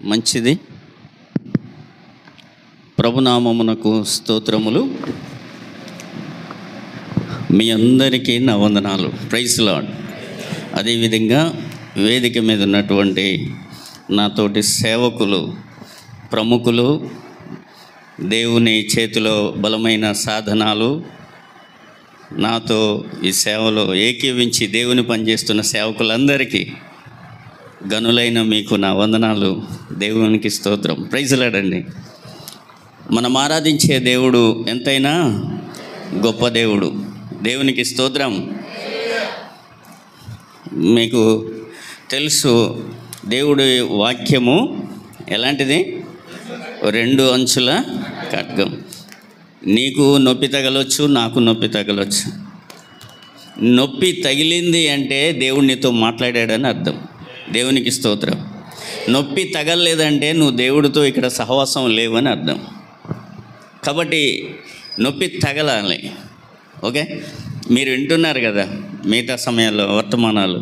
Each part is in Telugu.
మంచిది. ప్రభునామమునకు స్తోత్రములు. మీ అందరికీ నా వందనాలు. Praise lord. అదేవిధంగా వేదిక మీద ఉన్నటువంటి నాతోటి సేవకులు, ప్రముఖులు, దేవుని చేతిలో బలమైన సాధనాలు, నాతో ఈ సేవలో ఏకీవించి దేవుని పనిచేస్తున్న సేవకులందరికీ గనులైన మీకు నా వందనాలు. దేవునికి స్తోత్రం. ప్రైజ్ లార్డ్ అండి. మనం ఆరాధించే దేవుడు ఎంతైనా గొప్ప దేవుడు. దేవునికి స్తోత్రం. మీకు తెలుసు, దేవుడి వాక్యము ఎలాంటిది? 2 అంచుల ఖడ్గం. నీకు నొప్పి తగలొచ్చు, నాకు నొప్పి తగలొచ్చు. నొప్పి తగిలింది అంటే దేవుడు నీతో మాట్లాడాడని అర్థం. దేవునికి స్తోత్రం. నొప్పి తగలలేదంటే నువ్వు దేవుడితో ఇక్కడ సహవాసం లేవని అర్థం. కాబట్టి నొప్పి తగలాలి. ఓకే, మీరు వింటున్నారు కదా మిగతా సమయాల్లో వర్తమానాలు.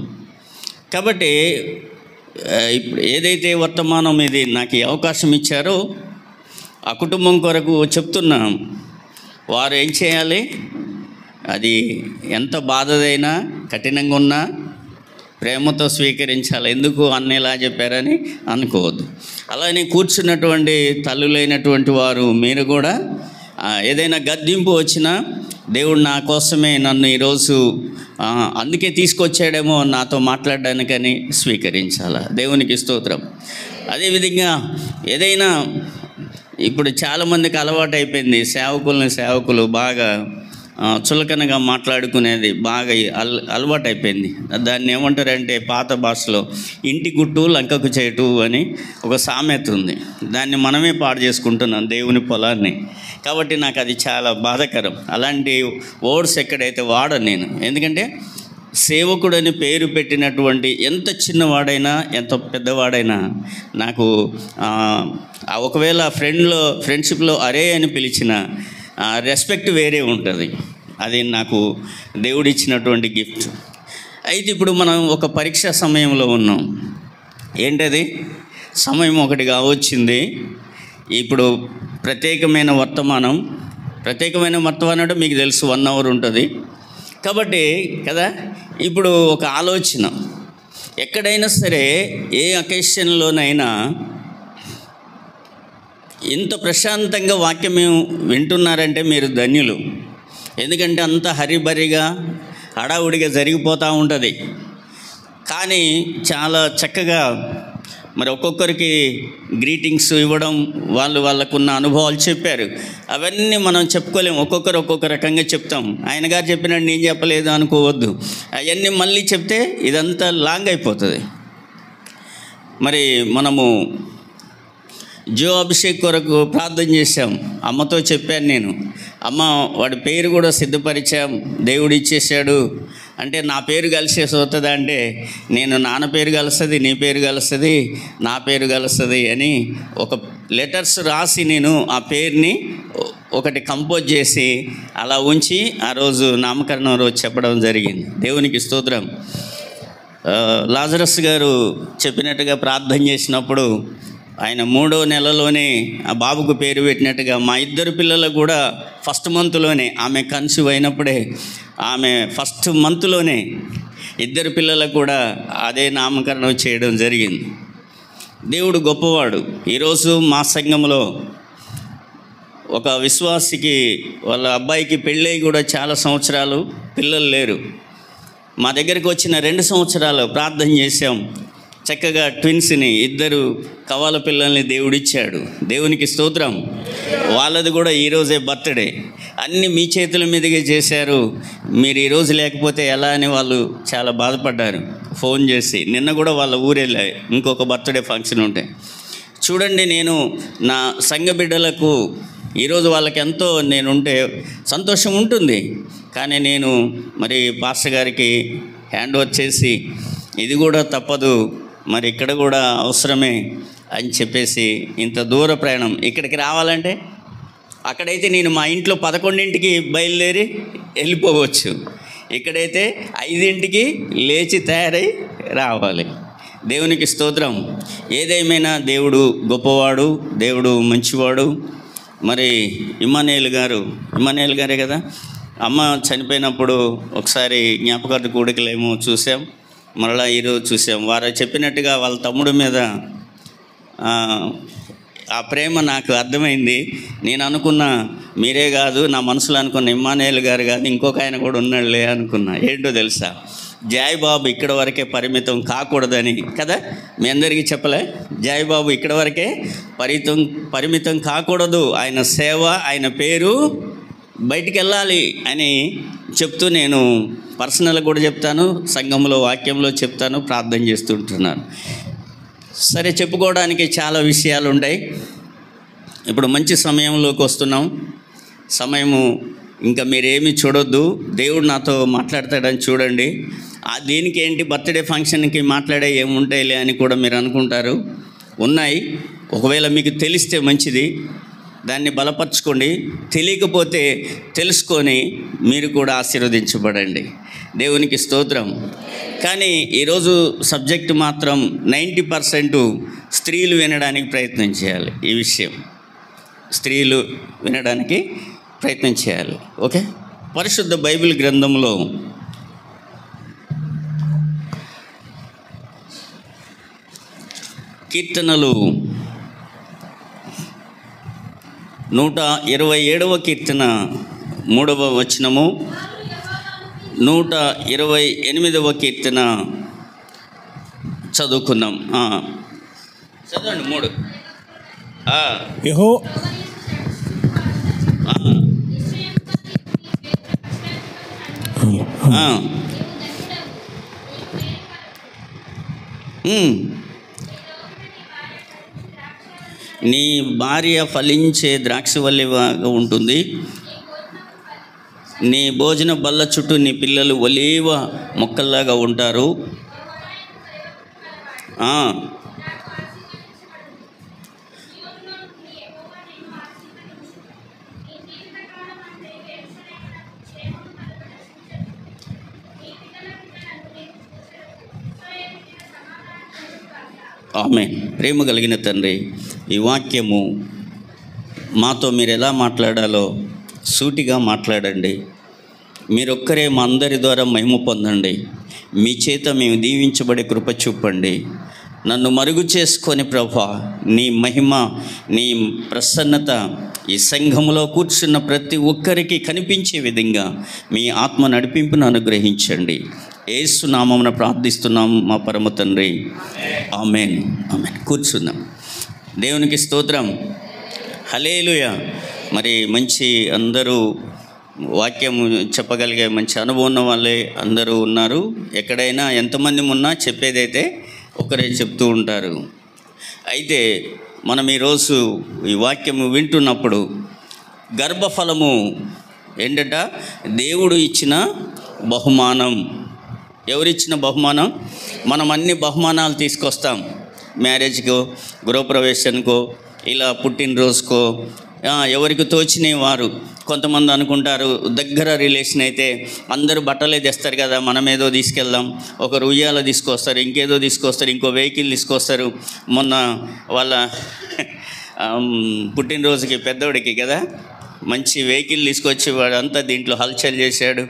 కాబట్టి ఇప్పుడు ఏదైతే వర్తమానం ఇది నాకు ఈ అవకాశం ఇచ్చారో ఆ కుటుంబం కొరకు చెప్తున్నాం. వారు ఏం చేయాలి? అది ఎంత బాధదైనా, కఠినంగా ఉన్నా ప్రేమతో స్వీకరించాలి. ఎందుకు అన్న ఇలా చెప్పారని అనుకోవద్దు. అలానే కూర్చున్నటువంటి తల్లులైనటువంటి వారు మీరు కూడా ఏదైనా గద్దింపు వచ్చినా దేవుడు నా కోసమే నన్ను ఈరోజు అందుకే తీసుకొచ్చాడేమో నాతో మాట్లాడడానికని స్వీకరించాలి. దేవునికి స్తోత్రం. అదేవిధంగా ఏదైనా ఇప్పుడు చాలామందికి అలవాటు అయిపోయింది, సేవకులు బాగా చులకనగా మాట్లాడుకునేది బాగా అలవాటు అయిపోయింది. దాన్ని ఏమంటారంటే పాత భాషలో ఇంటి గుట్టు లంకకు చేటు అని ఒక సామెత ఉంది. దాన్ని మనమే పాడు చేసుకుంటున్నాం, దేవుని పొలాన్ని. కాబట్టి నాకు అది చాలా బాధాకరం. అలాంటి వర్డ్స్ ఎక్కడైతే వాడను నేను. ఎందుకంటే సేవకుడని పేరు పెట్టినటువంటి ఎంత చిన్నవాడైనా ఎంత పెద్దవాడైనా నాకు ఒకవేళ ఫ్రెండ్షిప్లో అరే అని పిలిచిన రెస్పెక్ట్ వేరే ఉంటుంది. అది నాకు దేవుడిచ్చినటువంటి గిఫ్ట్. అయితే ఇప్పుడు మనం ఒక పరీక్ష సమయంలో ఉన్నాం. ఏంటది? సమయం ఒకటిగా వచ్చింది. ఇప్పుడు ప్రత్యేకమైన వర్తమానం అంటే మీకు తెలుసు 1 అవర్ ఉంటుంది కాబట్టి కదా. ఇప్పుడు ఒక ఆలోచన, ఎక్కడైనా సరే ఏ అకేషన్లోనైనా ఇంత ప్రశాంతంగా వాక్యం వింటున్నారంటే మీరు ధన్యులు. ఎందుకంటే అంత హరిబరిగా హడావుడిగా జరిగిపోతూ ఉంటుంది. కానీ చాలా చక్కగా మరి ఒక్కొక్కరికి గ్రీటింగ్స్ ఇవ్వడం, వాళ్ళకున్న అనుభవాలు చెప్పారు. అవన్నీ మనం చెప్పుకోలేము. ఒక్కొక్క రకంగా చెప్తాం. ఆయన గారు చెప్పినట్టు నేను చెప్పలేదు అనుకోవద్దు. అవన్నీ మళ్ళీ చెప్తే ఇదంతా లాంగ్ అయిపోతుంది. మరి మనము జో అభిషేక్ కొరకు ప్రార్థన చేశాం. అమ్మతో చెప్పాను నేను, అమ్మ వాడి పేరు కూడా సిద్ధపరిచాం, దేవుడు ఇచ్చేసాడు అంటే నా పేరు కలిసేసి వస్తుందా అంటే, నేను నాన్న పేరు కలుస్తుంది, నీ పేరు కలుస్తుంది, నా పేరు కలుస్తుంది అని ఒక లెటర్స్ రాసి నేను ఆ పేరుని ఒకటి కంపోజ్ చేసి అలా ఉంచి ఆ రోజు నామకరణం రోజు చెప్పడం జరిగింది. దేవునికి స్తోత్రం. లాజరస్ గారు చెప్పినట్టుగా ప్రార్థన చేసినప్పుడు ఆయన 3వ నెలలోనే ఆ బాబుకు పేరు పెట్టినట్టుగా మా 2 పిల్లలకు కూడా ఫస్ట్ మంత్లోనే, ఆమె కన్సీవ్ అయినప్పుడే ఆమె ఫస్ట్ మంత్లోనే 2 పిల్లలకు కూడా అదే నామకరణం చేయడం జరిగింది. దేవుడు గొప్పవాడు. ఈరోజు మా సంఘంలో ఒక విశ్వాసికి వాళ్ళ అబ్బాయికి పెళ్ళై కూడా చాలా సంవత్సరాలు పిల్లలు లేరు. మా దగ్గరికి వచ్చిన 2 సంవత్సరాలు ప్రార్థన చేశాం. చక్కగా ట్విన్స్ని 2 కవాల పిల్లల్ని దేవుడిచ్చాడు. దేవునికి స్తోత్రం. వాళ్ళది కూడా ఈరోజే బర్త్డే. అన్నీ మీ చేతుల మీదుగా చేశారు. మీరు ఈరోజు లేకపోతే ఎలా అని వాళ్ళు చాలా బాధపడ్డారు. ఫోన్ చేసి నిన్న కూడా వాళ్ళ ఊరెళ్ళా ఇంకొక బర్త్డే ఫంక్షన్ ఉంటే. చూడండి, నేను నా సంఘ బిడ్డలకు ఈరోజు వాళ్ళకి ఎంతో నేనుంటే సంతోషం ఉంటుంది. కానీ నేను మరి పాస్టర్ గారికి హ్యాండ్ ఓవర్ చేసి ఇది కూడా తప్పదు, మరి ఇక్కడ కూడా అవసరమే అని చెప్పేసి ఇంత దూర ప్రయాణం ఇక్కడికి రావాలంటే, అక్కడైతే నేను మా ఇంట్లో 11ంటికి బయలుదేరి వెళ్ళిపోవచ్చు. ఇక్కడైతే 5ంటికి లేచి తయారై రావాలి. దేవునికి స్తోత్రం. ఏదేమైనా దేవుడు గొప్పవాడు, దేవుడు మంచివాడు. మరి ఇమ్మానుయేల్ గారే కదా, అమ్మ చనిపోయినప్పుడు ఒకసారి జ్ఞాపకార్థ కూడికలేమో చూసాం, మరలా ఈరోజు చూసాం. వారు చెప్పినట్టుగా వాళ్ళ తమ్ముడి మీద ఆ ప్రేమ నాకు అర్థమైంది. నేను అనుకున్నా మీరే కాదు, నా మనసులో అనుకున్న ఇమ్మానుయేల్ గారు కాదు, ఇంకొక ఆయన కూడా ఉన్నాడులే అనుకున్నా. ఏంటో తెలుసా, జాయ్ బాబు ఇక్కడ వరకే పరిమితం కాకూడదని కదా, మీ అందరికీ చెప్పలే? జాయ్ బాబు ఇక్కడ వరకే పరిమితం కాకూడదు, ఆయన సేవ, ఆయన పేరు బయటికి వెళ్ళాలి అని చెప్తూ, నేను పర్సనల్గా కూడా చెప్తాను, సంఘంలో వాక్యంలో చెప్తాను, ప్రార్థన చేస్తుంటున్నాను. సరే, చెప్పుకోవడానికి చాలా విషయాలు ఉంటాయి. ఇప్పుడు మంచి సమయంలోకి వస్తున్నాం. సమయము ఇంకా మీరేమి చూడొద్దు, దేవుడు నాతో మాట్లాడతాడని చూడండి. దీనికి ఏంటి, బర్త్డే ఫంక్షన్కి మాట్లాడే ఏముంటాయిలే అని కూడా మీరు అనుకుంటారు. ఉన్నాయి. ఒకవేళ మీకు తెలిస్తే మంచిది, దాన్ని బలపరచుకోండి. తెలియకపోతే తెలుసుకొని మీరు కూడా ఆశీర్వదించబడండి. దేవునికి స్తోత్రం. కానీ ఈరోజు సబ్జెక్టు మాత్రం 90% స్త్రీలు వినడానికి ప్రయత్నం చేయాలి. ఈ విషయం స్త్రీలు వినడానికి ప్రయత్నం చేయాలి. ఓకే, పరిశుద్ధ బైబిల్ గ్రంథంలో కీర్తనలు 127వ కీర్తన 3వ వచనము, 128వ కీర్తన చదువుకుందాం. చదవండి. 3 నీ భార్య ఫలించే ద్రాక్షవల్లిగా ఉంటుంది, నీ భోజన బల్ల చుట్టూ నీ పిల్లలు ఒలీవ మొక్కల్లాగా ఉంటారు. ఆమేన్. ప్రేమ కలిగిన తండ్రి, ఈ వాక్యము మాతో మీరు ఎలా మాట్లాడాలో సూటిగా మాట్లాడండి. మీరొక్కరే మా అందరి ద్వారా మహిమ పొందండి. మీ చేత మేము దీవించబడే కృప చూపండి. నన్ను మరుగు చేసుకొని ప్రభా, నీ మహిమ, నీ ప్రసన్నత ఈ సంఘములో కూర్చున్న ప్రతి ఒక్కరికి కనిపించే విధంగా మీ ఆత్మ నడిపింపును అనుగ్రహించండి. యేసు నామమున ప్రార్థిస్తున్నాము మా పరమ తండ్రి. ఆమేన్. ఆమేన్. కూర్చుందాం. దేవునికి స్తోత్రం. హల్లెలూయా. మరి మంచి అందరూ వాక్యం చెప్పగలిగే మంచి అనుభవం ఉన్న వాళ్ళే అందరూ ఉన్నారు. ఎక్కడైనా ఎంతమంది ఉన్నా చెప్పేదైతే ఒకరే చెప్తూ ఉంటారు. అయితే మనం ఈరోజు ఈ వాక్యము వింటున్నప్పుడు గర్భఫలము ఏంటంట, దేవుడు ఇచ్చిన బహుమానం. ఎవరిచ్చిన బహుమానం? మనం అన్ని బహుమానాలు తీసుకొస్తాం. మ్యారేజ్కో, గృహప్రవేశానికో, ఇలా పుట్టినరోజుకో, ఎవరికి తోచిన వారు. కొంతమంది అనుకుంటారు, దగ్గర రిలేషన్ అయితే అందరూ బట్టలే తెస్తారు కదా, మనం ఏదో తీసుకెళ్దాం. ఒకరు ఉయ్యాల తీసుకొస్తారు, ఇంకేదో తీసుకొస్తారు, ఇంకో వెహికల్ తీసుకొస్తారు. మొన్న వాళ్ళ పుట్టినరోజుకి పెద్దోడికి కదా మంచి వెహికల్ తీసుకొచ్చి వాడు అంతా దీంట్లో హల్చల్ చేశాడు.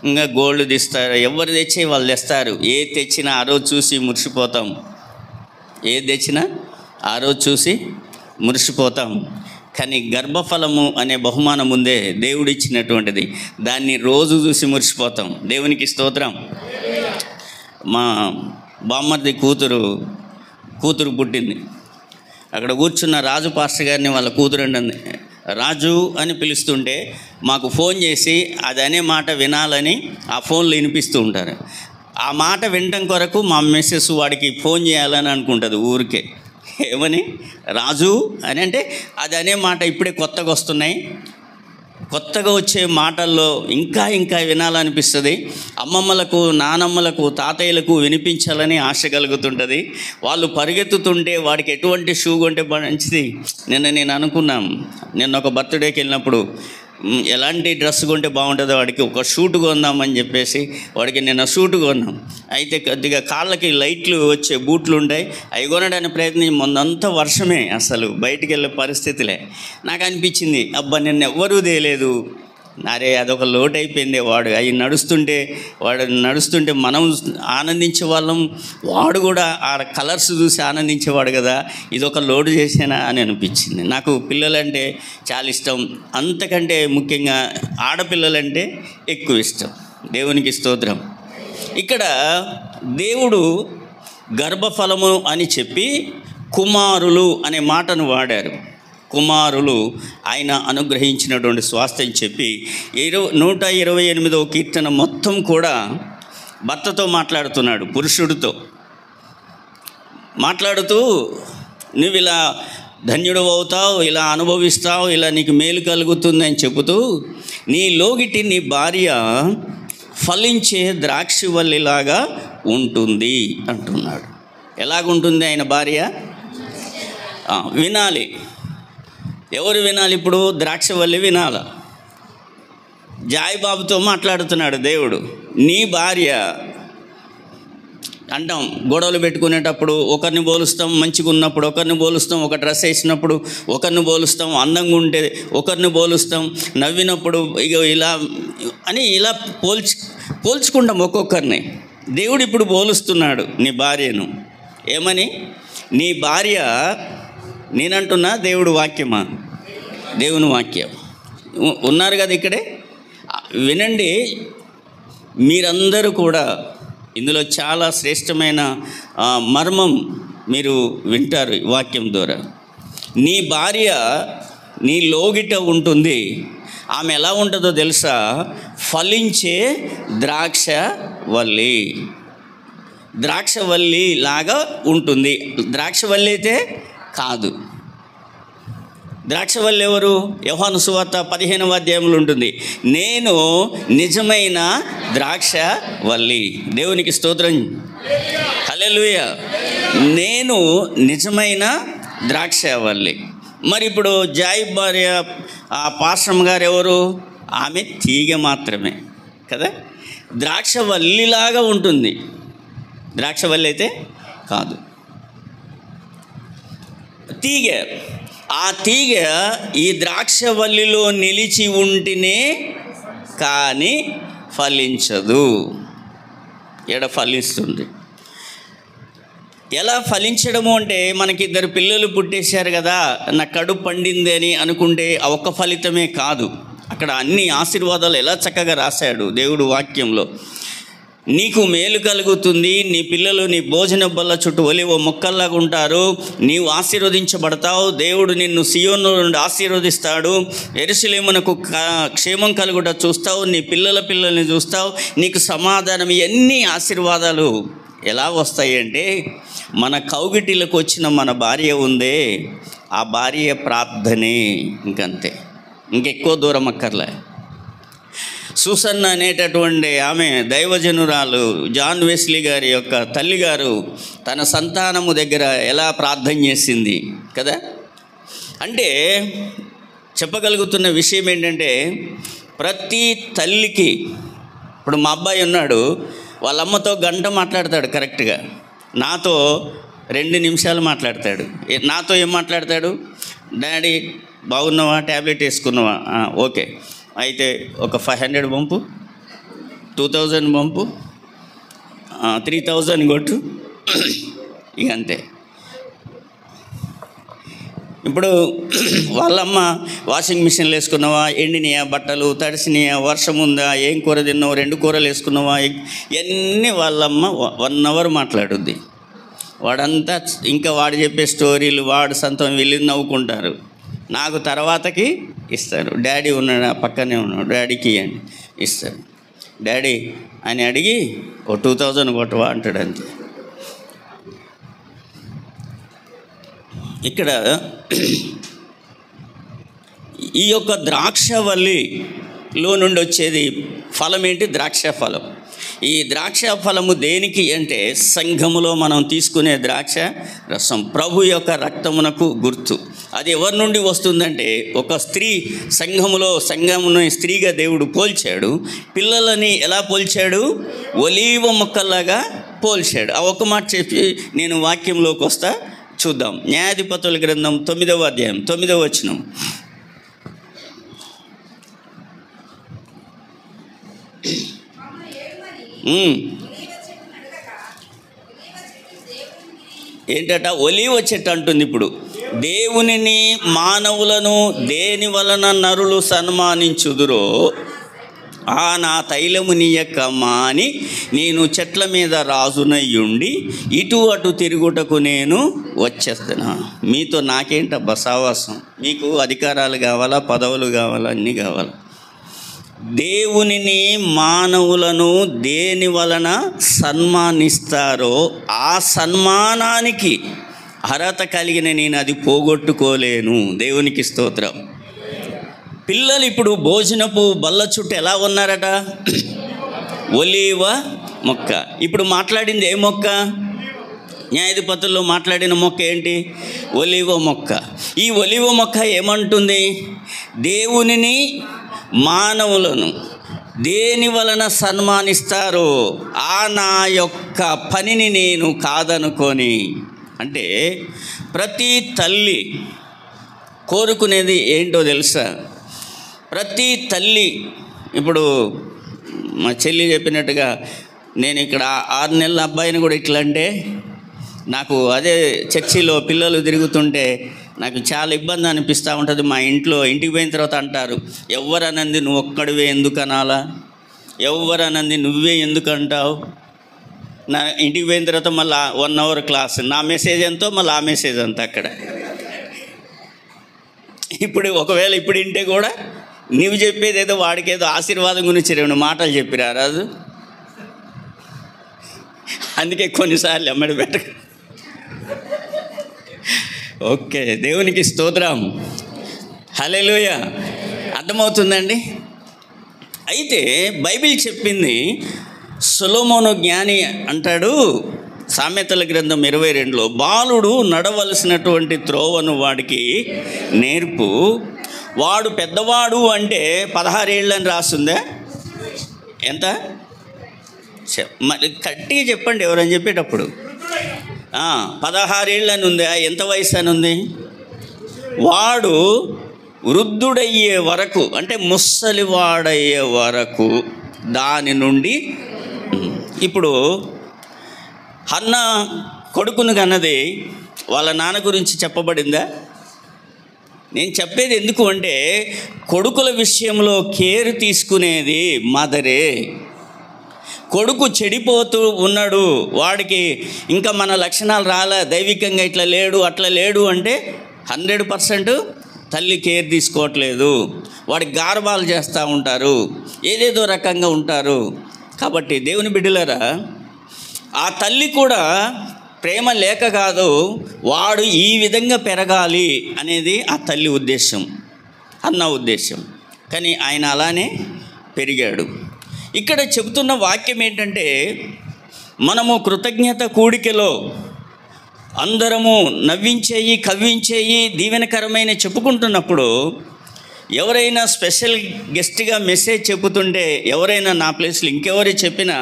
ఇంకా గోల్డ్ తీస్తారు, ఎవరు తెచ్చి వాళ్ళు తెస్తారు. ఏది తెచ్చినా ఆ రోజు చూసి మురిసిపోతాం. ఏది తెచ్చినా ఆ రోజు చూసి మురిసిపోతాం. కానీ గర్భఫలము అనే బహుమానం ఉందే, దేవుడు ఇచ్చినటువంటిది. దాన్ని రోజు చూసి మురిసిపోతాం. దేవునికి స్తోత్రం. మా బామ్మర్ది కూతురు పుట్టింది. అక్కడ కూర్చున్న రాజు పాస్టర్ గారిని వాళ్ళ కూతురు అంటుంది. రాజు అని పిలుస్తుంటే మాకు ఫోన్ చేసి అది అనే మాట వినాలని ఆ ఫోన్లో వినిపిస్తూ ఉంటారు. ఆ మాట వినటం కొరకు మా మిస్సెస్ వాడికి ఫోన్ చేయాలని అనుకుంటుంది ఊరికే. ఏమని? రాజు అని అంటే అది అనే మాట ఇప్పుడే కొత్తగా వస్తున్నాయి. కొత్తగా వచ్చే మాటల్లో ఇంకా ఇంకా వినాలనిపిస్తుంది. అమ్మమ్మలకు, నానమ్మలకు, తాతయ్యలకు వినిపించాలని ఆశ కలుగుతుంటుంది. వాళ్ళు పరిగెత్తుతుంటే వాడికి ఎటువంటి షూ కొంటే మంచిది. నేను అనుకున్నాం, నిన్న ఒక బర్త్డేకి వెళ్ళినప్పుడు ఎలాంటి డ్రెస్ కొంటే బాగుంటుందో వాడికి ఒక షూట్ కొందామని చెప్పేసి వాడికి నిన్న షూట్ కొన్నాం. అయితే కొద్దిగా కాళ్ళకి లైట్లు వచ్చే బూట్లు ఉంటాయి, అవి కొనడానికి ప్రయత్నం. మొన్నంతా వర్షమే, అసలు బయటికి వెళ్ళే పరిస్థితులే. నాకు అనిపించింది, అబ్బా నిన్న ఎవ్వరూ తేలేదు, అరే అదొక లోటు అయిపోయింది. వాడు నడుస్తుంటే మనం ఆనందించే వాళ్ళం, వాడు కూడా ఆ కలర్స్ చూసి ఆనందించేవాడు కదా, ఇదొక లోటు చేసేనా అని అనిపించింది. నాకు పిల్లలంటే చాలా ఇష్టం, అంతకంటే ముఖ్యంగా ఆడపిల్లలంటే ఎక్కువ ఇష్టం. దేవునికి స్తోత్రం. ఇక్కడ దేవుడు గర్భఫలము అని చెప్పి కుమారులు అనే మాటను వాడారు. కుమారులు ఆయన అనుగ్రహించినటువంటి స్వాస్థ్యం చెప్పి 128వ కీర్తన మొత్తం కూడా భర్తతో మాట్లాడుతున్నాడు, పురుషుడితో మాట్లాడుతూ, నువ్వు ఇలా ధన్యుడు అవుతావు, ఇలా అనుభవిస్తావు, ఇలా నీకు మేలు కలుగుతుంది అని చెబుతూ, నీ లోగిటి నీ భార్య ఫలించే ద్రాక్షవల్లిలాగా ఉంటుంది అంటున్నాడు. ఎలాగుంటుంది ఆయన భార్య? వినాలి. ఎవరు వినాలి? ఇప్పుడు ద్రాక్షవల్లి వినాల. జాయిబాబుతో మాట్లాడుతున్నాడు దేవుడు. నీ భార్య అంటాం, గొడవలు పెట్టుకునేటప్పుడు ఒకరిని పోలుస్తాం, మంచిగా ఉన్నప్పుడు ఒకరిని పోలుస్తాం, ఒక డ్రెస్ వేసినప్పుడు ఒకరిని పోలుస్తాం, అందంగా ఉంటే ఒకరిని పోలుస్తాం, నవ్వినప్పుడు ఇక ఇలా పోల్చుకుంటాం ఒక్కొక్కరిని. దేవుడు ఇప్పుడు పోలుస్తున్నాడు నీ భార్యను. ఏమని? నీ భార్య, నేనంటున్నా దేవుడు వాక్యమా? దేవుని వాక్యం. ఉన్నారు కదా ఇక్కడే, వినండి. మీరందరూ కూడా ఇందులో చాలా శ్రేష్టమైన మర్మం మీరు వింటారు వాక్యం ద్వారా. నీ భార్య నీ లోగిట ఉంటుంది. ఆమె ఎలా ఉంటుందో తెలుసా? ఫలించే ద్రాక్షవల్లి. ద్రాక్షవల్లి లాగా ఉంటుంది. ద్రాక్షవల్లి అయితే కాదు. ద్రాక్షవల్లి ఎవరు? యోహాను సువార్త 15వ అధ్యాయంలో ఉంటుంది, నేను నిజమైన ద్రాక్షవల్లి. దేవునికి స్తోత్రం, హల్లెలూయా. నేను నిజమైన ద్రాక్షవల్లి. మరి ఇప్పుడు జాయి భార్య పాస్టర్ గారు ఎవరు? ఆమె తీగ మాత్రమే కదా, ద్రాక్షవల్లిలాగా ఉంటుంది. ద్రాక్షవల్లి అయితే కాదు, తీగ. ఆ తీగ ఈ ద్రాక్షవల్లిలో నిలిచి ఉంటేనే కానీ ఫలించదు. ఎడ ఫలిస్తుంది. ఎలా ఫలించడము అంటే, మనకి 2 పిల్లలు పుట్టేశారు కదా, నా కడుపు పండింది అని అనుకుంటే ఆ ఒక్క ఫలితమే కాదు. అక్కడ అన్ని ఆశీర్వాదాలు ఎలా చక్కగా రాశాడు దేవుడు వాక్యంలో. నీకు మేలు కలుగుతుంది, నీ పిల్లలు నీ భోజన బల్ల చుట్టూ ఒలివ మొక్కల్లాగా ఉంటారు, నీవు ఆశీర్వదించబడతావు, దేవుడు నిన్ను సియోను నుండి ఆశీర్వదిస్తాడు, యెరూషలేమునకు క్షేమం కలుగుట చూస్తావు, నీ పిల్లల్ని చూస్తావు, నీకు సమాధానం. ఇవన్నీ ఆశీర్వాదాలు ఎలా వస్తాయి అంటే, మన కౌగిటిలకు వచ్చిన మన భార్య ఉందే, ఆ భార్య ప్రార్థనే. ఇంకంతే, ఇంకెక్కువ దూరం అక్కర్లే. సూసన్న అనేటటువంటి ఆమె దైవజనురాలు, జాన్ వెస్లీ గారి యొక్క తల్లిగారు తన సంతానము దగ్గర ఎలా ప్రార్థన చేసింది కదా. అంటే చెప్పగలుగుతున్న విషయం ఏంటంటే, ప్రతి తల్లికి, ఇప్పుడు మా అబ్బాయి ఉన్నాడు, వాళ్ళ అమ్మతో గంట మాట్లాడతాడు కరెక్ట్గా, నాతో 2 నిమిషాలు మాట్లాడతాడు. నాతో ఏం మాట్లాడతాడు? డాడీ బాగున్నావా, ట్యాబ్లెట్ వేసుకున్నావా, ఓకే, అయితే ఒక 500 పంపు, 2000 పంపు, 3000 కొట్టు, ఇక అంతే. ఇప్పుడు వాళ్ళమ్మ వాషింగ్ మిషన్లు వేసుకున్నావా, ఎండినాయా బట్టలు, తడిసినాయా, వర్షం ఉందా, ఏం కూర తిన్నావు, 2 కూరలు వేసుకున్నావా, ఇవన్నీ వాళ్ళమ్మ 1 అవర్ మాట్లాడుద్ది. వాడంతా ఇంకా వాడు చెప్పే స్టోరీలు, వాడు సొంతం వెళ్ళి నవ్వుకుంటారు. నాకు తర్వాతకి ఇస్తారు. డాడీ ఉన్నాడు, పక్కనే ఉన్నాడు, డాడీకి ఇవ్వండి, ఇస్తారు. డాడీ అని అడిగి ఓ 2000 కొట్టవా అంటాడు, అంతే. ఇక్కడ ఈ యొక్క ద్రాక్షవల్లిలో నుండి వచ్చేది ఫలం ఏంటి? ద్రాక్ష ఫలం. ఈ ద్రాక్ష ఫలము దేనికి అంటే సంఘములో మనం తీసుకునే ద్రాక్ష రసం ప్రభు యొక్క రక్తమునకు గుర్తు. అది ఎవరి నుండి వస్తుందంటే ఒక స్త్రీ సంఘముని స్త్రీగా దేవుడు పోల్చాడు. పిల్లలని ఎలా పోల్చాడు? ఒలీవ మొక్కలాగా పోల్చాడు. ఆ ఒక్క మాట చెప్పి నేను వాక్యంలోకి వస్తా, చూద్దాం. న్యాయాధిపతుల గ్రంథం 9వ అధ్యాయం 9వ వచనం. ఏంటట? ఒలీవ చెట్టు అంటుంది. ఇప్పుడు దేవునిని మానవులను దేని వలన నరులు సన్మానించుదురో నా తైలము నీయక మాని నేను చెట్ల మీద రాజునయ్యుండి ఇటు అటు తిరుగుటకు నేను వచ్చేస్తున్నా. మీతో నాకేంటబ్బా సావాసం? మీకు అధికారాలు కావాలా, పదవులు కావాలా, అన్నీ కావాలా? దేవునిని మానవులను దేని వలన సన్మానిస్తారో ఆ సన్మానానికి అర్హత కలిగిన నేను అది పోగొట్టుకోలేను. దేవునికి స్తోత్రం. పిల్లలు ఇప్పుడు భోజనపు బల్ల చుట్టూ ఎలా ఉన్నారట? ఒలీవ మొక్క. ఇప్పుడు మాట్లాడింది ఏ మొక్క? న్యాయాధిపతుల్లో మాట్లాడిన మొక్క ఏంటి? ఒలీవ మొక్క. ఈ ఒలీవ మొక్క ఏమంటుంది? దేవునిని మానవులను దేని వలన సన్మానిస్తారో నా యొక్క పనిని నేను కాదనుకొని. అంటే ప్రతి తల్లి కోరుకునేది ఏంటో తెలుసా? ప్రతి తల్లి, ఇప్పుడు మా చెల్లి చెప్పినట్టుగా నేను ఇక్కడ 6 నెలల అబ్బాయిని కూడా ఇట్లా అంటే నాకు అదే చర్చిలో పిల్లలు తిరుగుతుంటే నాకు చాలా ఇబ్బంది అనిపిస్తూ ఉంటుంది. మా ఇంటికి పోయిన తర్వాత అంటారు, ఎవరనంది నువ్వు ఒక్కడివే ఎందుకు అనాలా, ఎవరనంది నువ్వే ఎందుకు అంటావు. నా ఇంటికి పోయిన తర్వాత మళ్ళీ 1 అవర్ క్లాస్, నా మెసేజ్ ఎంతో మళ్ళీ ఆ మెసేజ్ అంతా అక్కడ. ఇప్పుడు ఒకవేళ ఇప్పుడు వింటే కూడా నువ్వు చెప్పేది ఏదో వాడికేదో ఆశీర్వాదం గురించి 2 మాటలు చెప్పిరా రాదు. అందుకే కొన్నిసార్లు ఎమ్మడి పెట్ట. ఓకే, దేవునికి స్తోత్రం. హల్లెలూయా. అర్థమవుతుందండి? అయితే బైబిల్ చెప్పింది, సొలొమోను జ్ఞాని అంటాడు సామెతల గ్రంథం 22లో, బాలుడు నడవలసినటువంటి త్రోవను వాడికి నేర్పు, వాడు పెద్దవాడు అంటే 16 ఏళ్ళని రాస్తుందా? ఎంత? మరి కట్టిగా చెప్పండి ఎవరని చెప్పేటప్పుడు. 16 ఏళ్ళని ఉందా? ఎంత వయసు అని ఉంది? వాడు వృద్ధుడయ్యే వరకు, అంటే ముసలివాడయ్యే వరకు దాని నుండి. ఇప్పుడు హన్న కొడుకును కన్నది వాళ్ళ నాన్న గురించి చెప్పబడిందా? నేను చెప్పేది ఎందుకు అంటే, కొడుకుల విషయంలో కేర్ తీసుకునేది మదరే. కొడుకు చెడిపోతూ ఉన్నాడు, వాడికి ఇంకా మన లక్షణాలు రాలే, దైవికంగా ఇట్లా లేడు అట్లా లేడు అంటే 100% తల్లి కేర్ తీసుకోవట్లేదు. వాడికి గార్బాలు చేస్తూ ఉంటారు, ఏదేదో రకంగా ఉంటారు. కాబట్టి దేవుని బిడ్డలారా, ఆ తల్లి కూడా ప్రేమ లేక కాదు, వాడు ఈ విధంగా పెరగాలి అనేది ఆ తల్లి ఉద్దేశం, అన్న ఉద్దేశం. కానీ ఆయన అలానే పెరిగాడు. ఇక్కడ చెబుతున్న వాక్యం ఏంటంటే, మనము కృతజ్ఞత కూడికలో అందరము నవ్వించేయి, కవ్వించేయి, దీవెనకరమైన చెప్పుకుంటున్నప్పుడు ఎవరైనా స్పెషల్ గెస్ట్గా మెసేజ్ చెప్పుతుంటే, ఎవరైనా నా ప్లేస్లో ఇంకెవరు చెప్పినా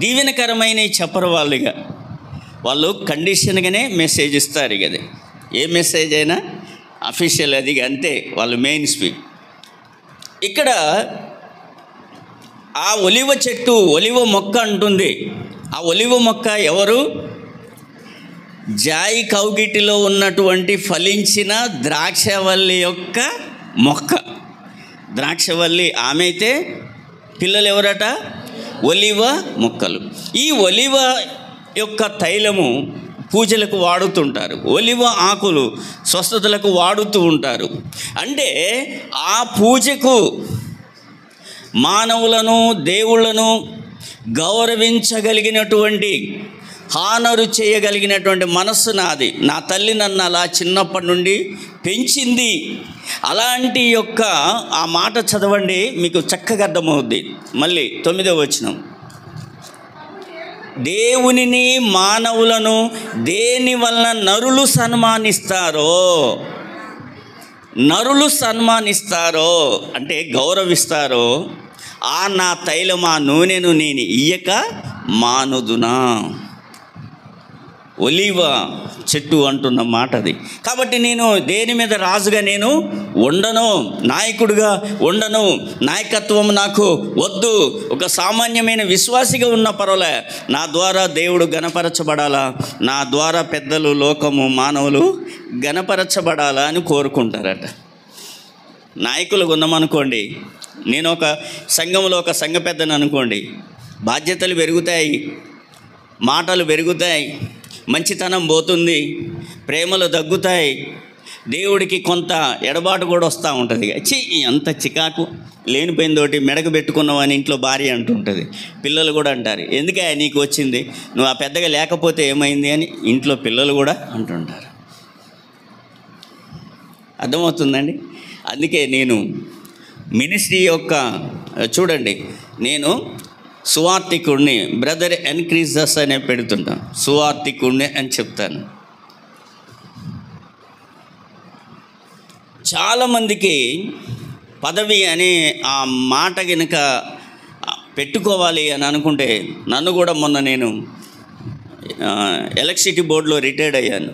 దీవెనకరమైన చెప్పరు. వాళ్ళు కండిషన్గానే మెసేజ్ ఇస్తారు. కదా, ఏ మెసేజ్ అయినా అఫీషియల్ అది అంతే, వాళ్ళు మెయిన్ స్పీక్. ఇక్కడ ఆ ఒలివ చెట్టు, ఒలివ మొక్క అంటుంది. ఆ ఒలివ మొక్క ఎవరు? జాయి కౌగిటిలో ఉన్నటువంటి ఫలించిన ద్రాక్షవల్లి యొక్క మొక్క. ద్రాక్షవల్లి ఆమె అయితే పిల్లలు ఎవరట? ఒలివ మొక్కలు. ఈ ఒలివ యొక్క తైలము పూజలకు వాడుతుంటారు, ఒలివ ఆకులు స్వస్థతలకు వాడుతూ ఉంటారు. అంటే ఆ పూజకు మానవులను దేవుళ్లను గౌరవించగలిగినటువంటి, హానరు చేయగలిగినటువంటి మనస్సు నాది. నా తల్లి నన్ను అలా చిన్నప్పటి నుండి పెంచింది. అలాంటి యొక్క ఆ మాట చదవండి, మీకు చక్కగా అర్థమవుద్ది. మళ్ళీ 9వ వచనం. దేవునిని మానవులను దేని వలన నరులు సన్మానిస్తారో అంటే గౌరవిస్తారో ఆ నా తైలం ఆ నూనెను నేను ఇయ్యక మానుదునా. ఒలీవ చెట్టు అంటున్న మాట అది. కాబట్టి నేను దేని మీద రాజుగా నేను ఉండను, నాయకుడిగా ఉండను, నాయకత్వం నాకు వద్దు. ఒక సామాన్యమైన విశ్వాసిగా ఉన్న పర్వాలే, నా ద్వారా దేవుడు గణపరచబడాలా, నా ద్వారా పెద్దలు, లోకము, మానవులు గణపరచబడాలా అని కోరుకుంటారట. నాయకులుగా ఉన్నామనుకోండి, నేను ఒక సంఘంలో ఒక సంఘ పెద్దను అనుకోండి, బాధ్యతలు పెరుగుతాయి, మాటలు పెరుగుతాయి, మంచితనం పోతుంది, ప్రేమలు తగ్గుతాయి, దేవుడికి కొంత ఎడబాటు కూడా వస్తూ ఉంటుంది. అంత చికాకు లేనిపోయిందోటి మెడకు పెట్టుకున్నావని ఇంట్లో భార్య అంటుంటుంది. పిల్లలు కూడా అంటారు, ఎందుకే నీకు వచ్చింది, నువ్వు ఆ పెద్దగా లేకపోతే ఏమైంది అని ఇంట్లో పిల్లలు కూడా అంటుంటారు. అర్థమవుతుందండి? అందుకే నేను మినిస్ట్రీ యొక్క చూడండి, నేను సువార్థికుడిని, బ్రదర్ ఎన్క్రీజస్ అనే పెడుతుంటాను, సువార్థికుడిని అని చెప్తాను. చాలామందికి పదవి అనే ఆ మాట కనుక పెట్టుకోవాలి అని అనుకుంటే, నన్ను కూడా మొన్న నేను ఎలక్ట్రిసిటీ బోర్డులో రిటైర్డ్ అయ్యాను.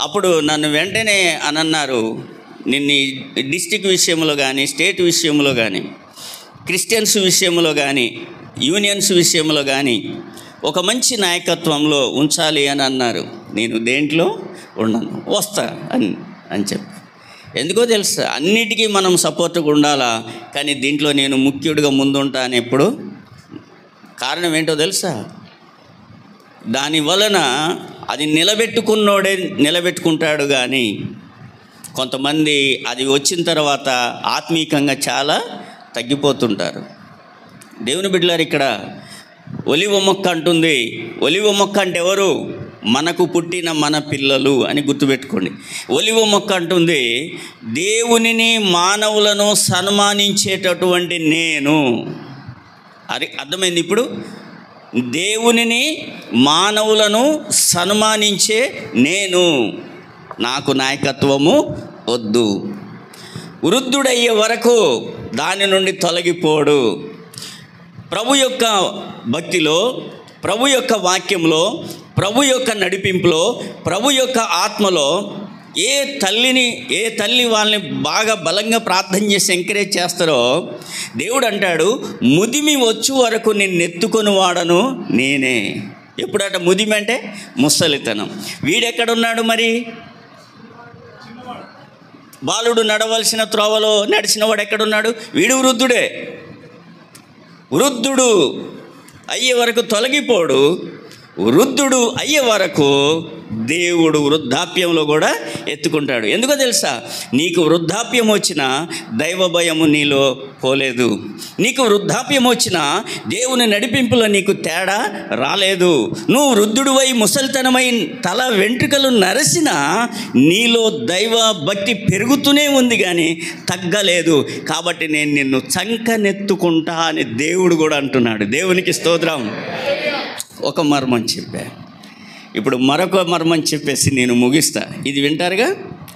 అప్పుడు నన్ను వెంటనే అని అన్నారు, నిన్ను డిస్టిక్ విషయంలో కానీ, స్టేట్ విషయంలో కానీ, క్రిస్టియన్స్ విషయంలో కానీ, యూనియన్స్ విషయంలో కానీ ఒక మంచి నాయకత్వంలో ఉంచాలి అని అన్నారు. నేను దేంట్లో ఉండను, వస్తా అని చెప్పి. ఎందుకో తెలుసా, అన్నిటికీ మనం సపోర్ట్గా ఉండాలా, కానీ దీంట్లో నేను ముఖ్యుడిగా ముందుంటాను ఎప్పుడు. కారణం ఏంటో తెలుసా, దాని వలన అది నిలబెట్టుకున్నోడే నిలబెట్టుకుంటాడు, కానీ కొంతమంది అది వచ్చిన తర్వాత ఆత్మీయంగా చాలా తగ్గిపోతుంటారు. దేవుని బిడ్డలారు, ఇక్కడ ఒలివ మొక్క అంటుంది. ఒలివ మొక్క అంటే ఎవరు? మనకు పుట్టిన మన పిల్లలు అని గుర్తుపెట్టుకోండి. ఒలివ మొక్క అంటుంది, దేవునిని మానవులను సన్మానించేటటువంటి నేను. అది అర్థమైంది ఇప్పుడు. దేవునిని మానవులను సన్మానించే నేను, నాకు నాయకత్వము వద్దు. వృద్ధుడయ్యే వరకు దాని నుండి తొలగిపోడు. ప్రభు యొక్క భక్తిలో, ప్రభు యొక్క వాక్యంలో, ప్రభు యొక్క నడిపింపులో, ప్రభు యొక్క ఆత్మలో ఏ తల్లి వాళ్ళని బాగా బలంగా ప్రార్థన చేసి ఎంకరేజ్ చేస్తారో, దేవుడు అంటాడు, ముదిమి వచ్చు వరకు నిన్ను ఎత్తుకొని వాడను నేనే. ఎప్పుడట ముదిమి అంటే ముసలితనం. వీడెక్కడున్నాడు మరి? బాలుడు నడవలసిన త్రోవలో నడిచిన వాడు ఎక్కడున్నాడు? వీడు వృద్ధుడే. వృద్ధుడు అయ్యే వరకు తొలగిపోడు. వృద్ధుడు అయ్యే వరకు దేవుడు వృద్ధాప్యంలో కూడా ఎత్తుకుంటాడు. ఎందుకో తెలుసా, నీకు వృద్ధాప్యం వచ్చినా దైవ భయము నీలో పోలేదు. నీకు వృద్ధాప్యం వచ్చినా దేవుని నడిపింపులో నీకు తేడా రాలేదు. నువ్వు వృద్ధుడువై ముసలితనమై తల వెంట్రుకలు నరసినా నీలో దైవ భక్తి పెరుగుతూనే ఉంది, కానీ తగ్గలేదు. కాబట్టి నేను నిన్ను చంకనెత్తుకుంటా అని దేవుడు కూడా అంటున్నాడు. దేవునికి స్తోత్రం. ఒక మర్మం చెప్పా, ఇప్పుడు మరొక మర్మం చెప్పేసి నేను ముగిస్తా. ఇది వింటారుగా,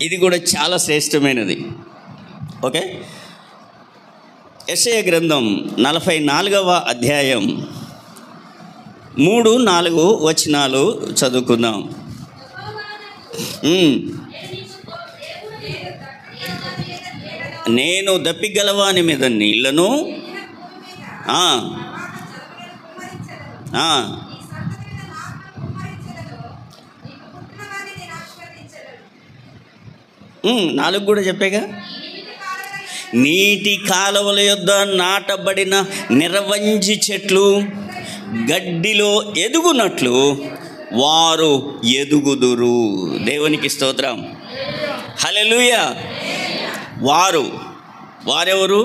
ఇది కూడా చాలా శ్రేష్టమైనది. ఓకే, యెషయా గ్రంథం 44వ అధ్యాయం 3-4 వచనాలు చదువుకుందాం. నేను దప్పిగలవాని మీద నీళ్లను నాలుగు కూడా చెప్పాగా. నీటి కాలువల యొద్ద నాటబడిన నిరవంజి చెట్లు గడ్డిలో ఎదుగునట్లు వారు ఎదుగుదురు. దేవునికి స్తోత్రం. హల్లెలూయా. వారెవరు?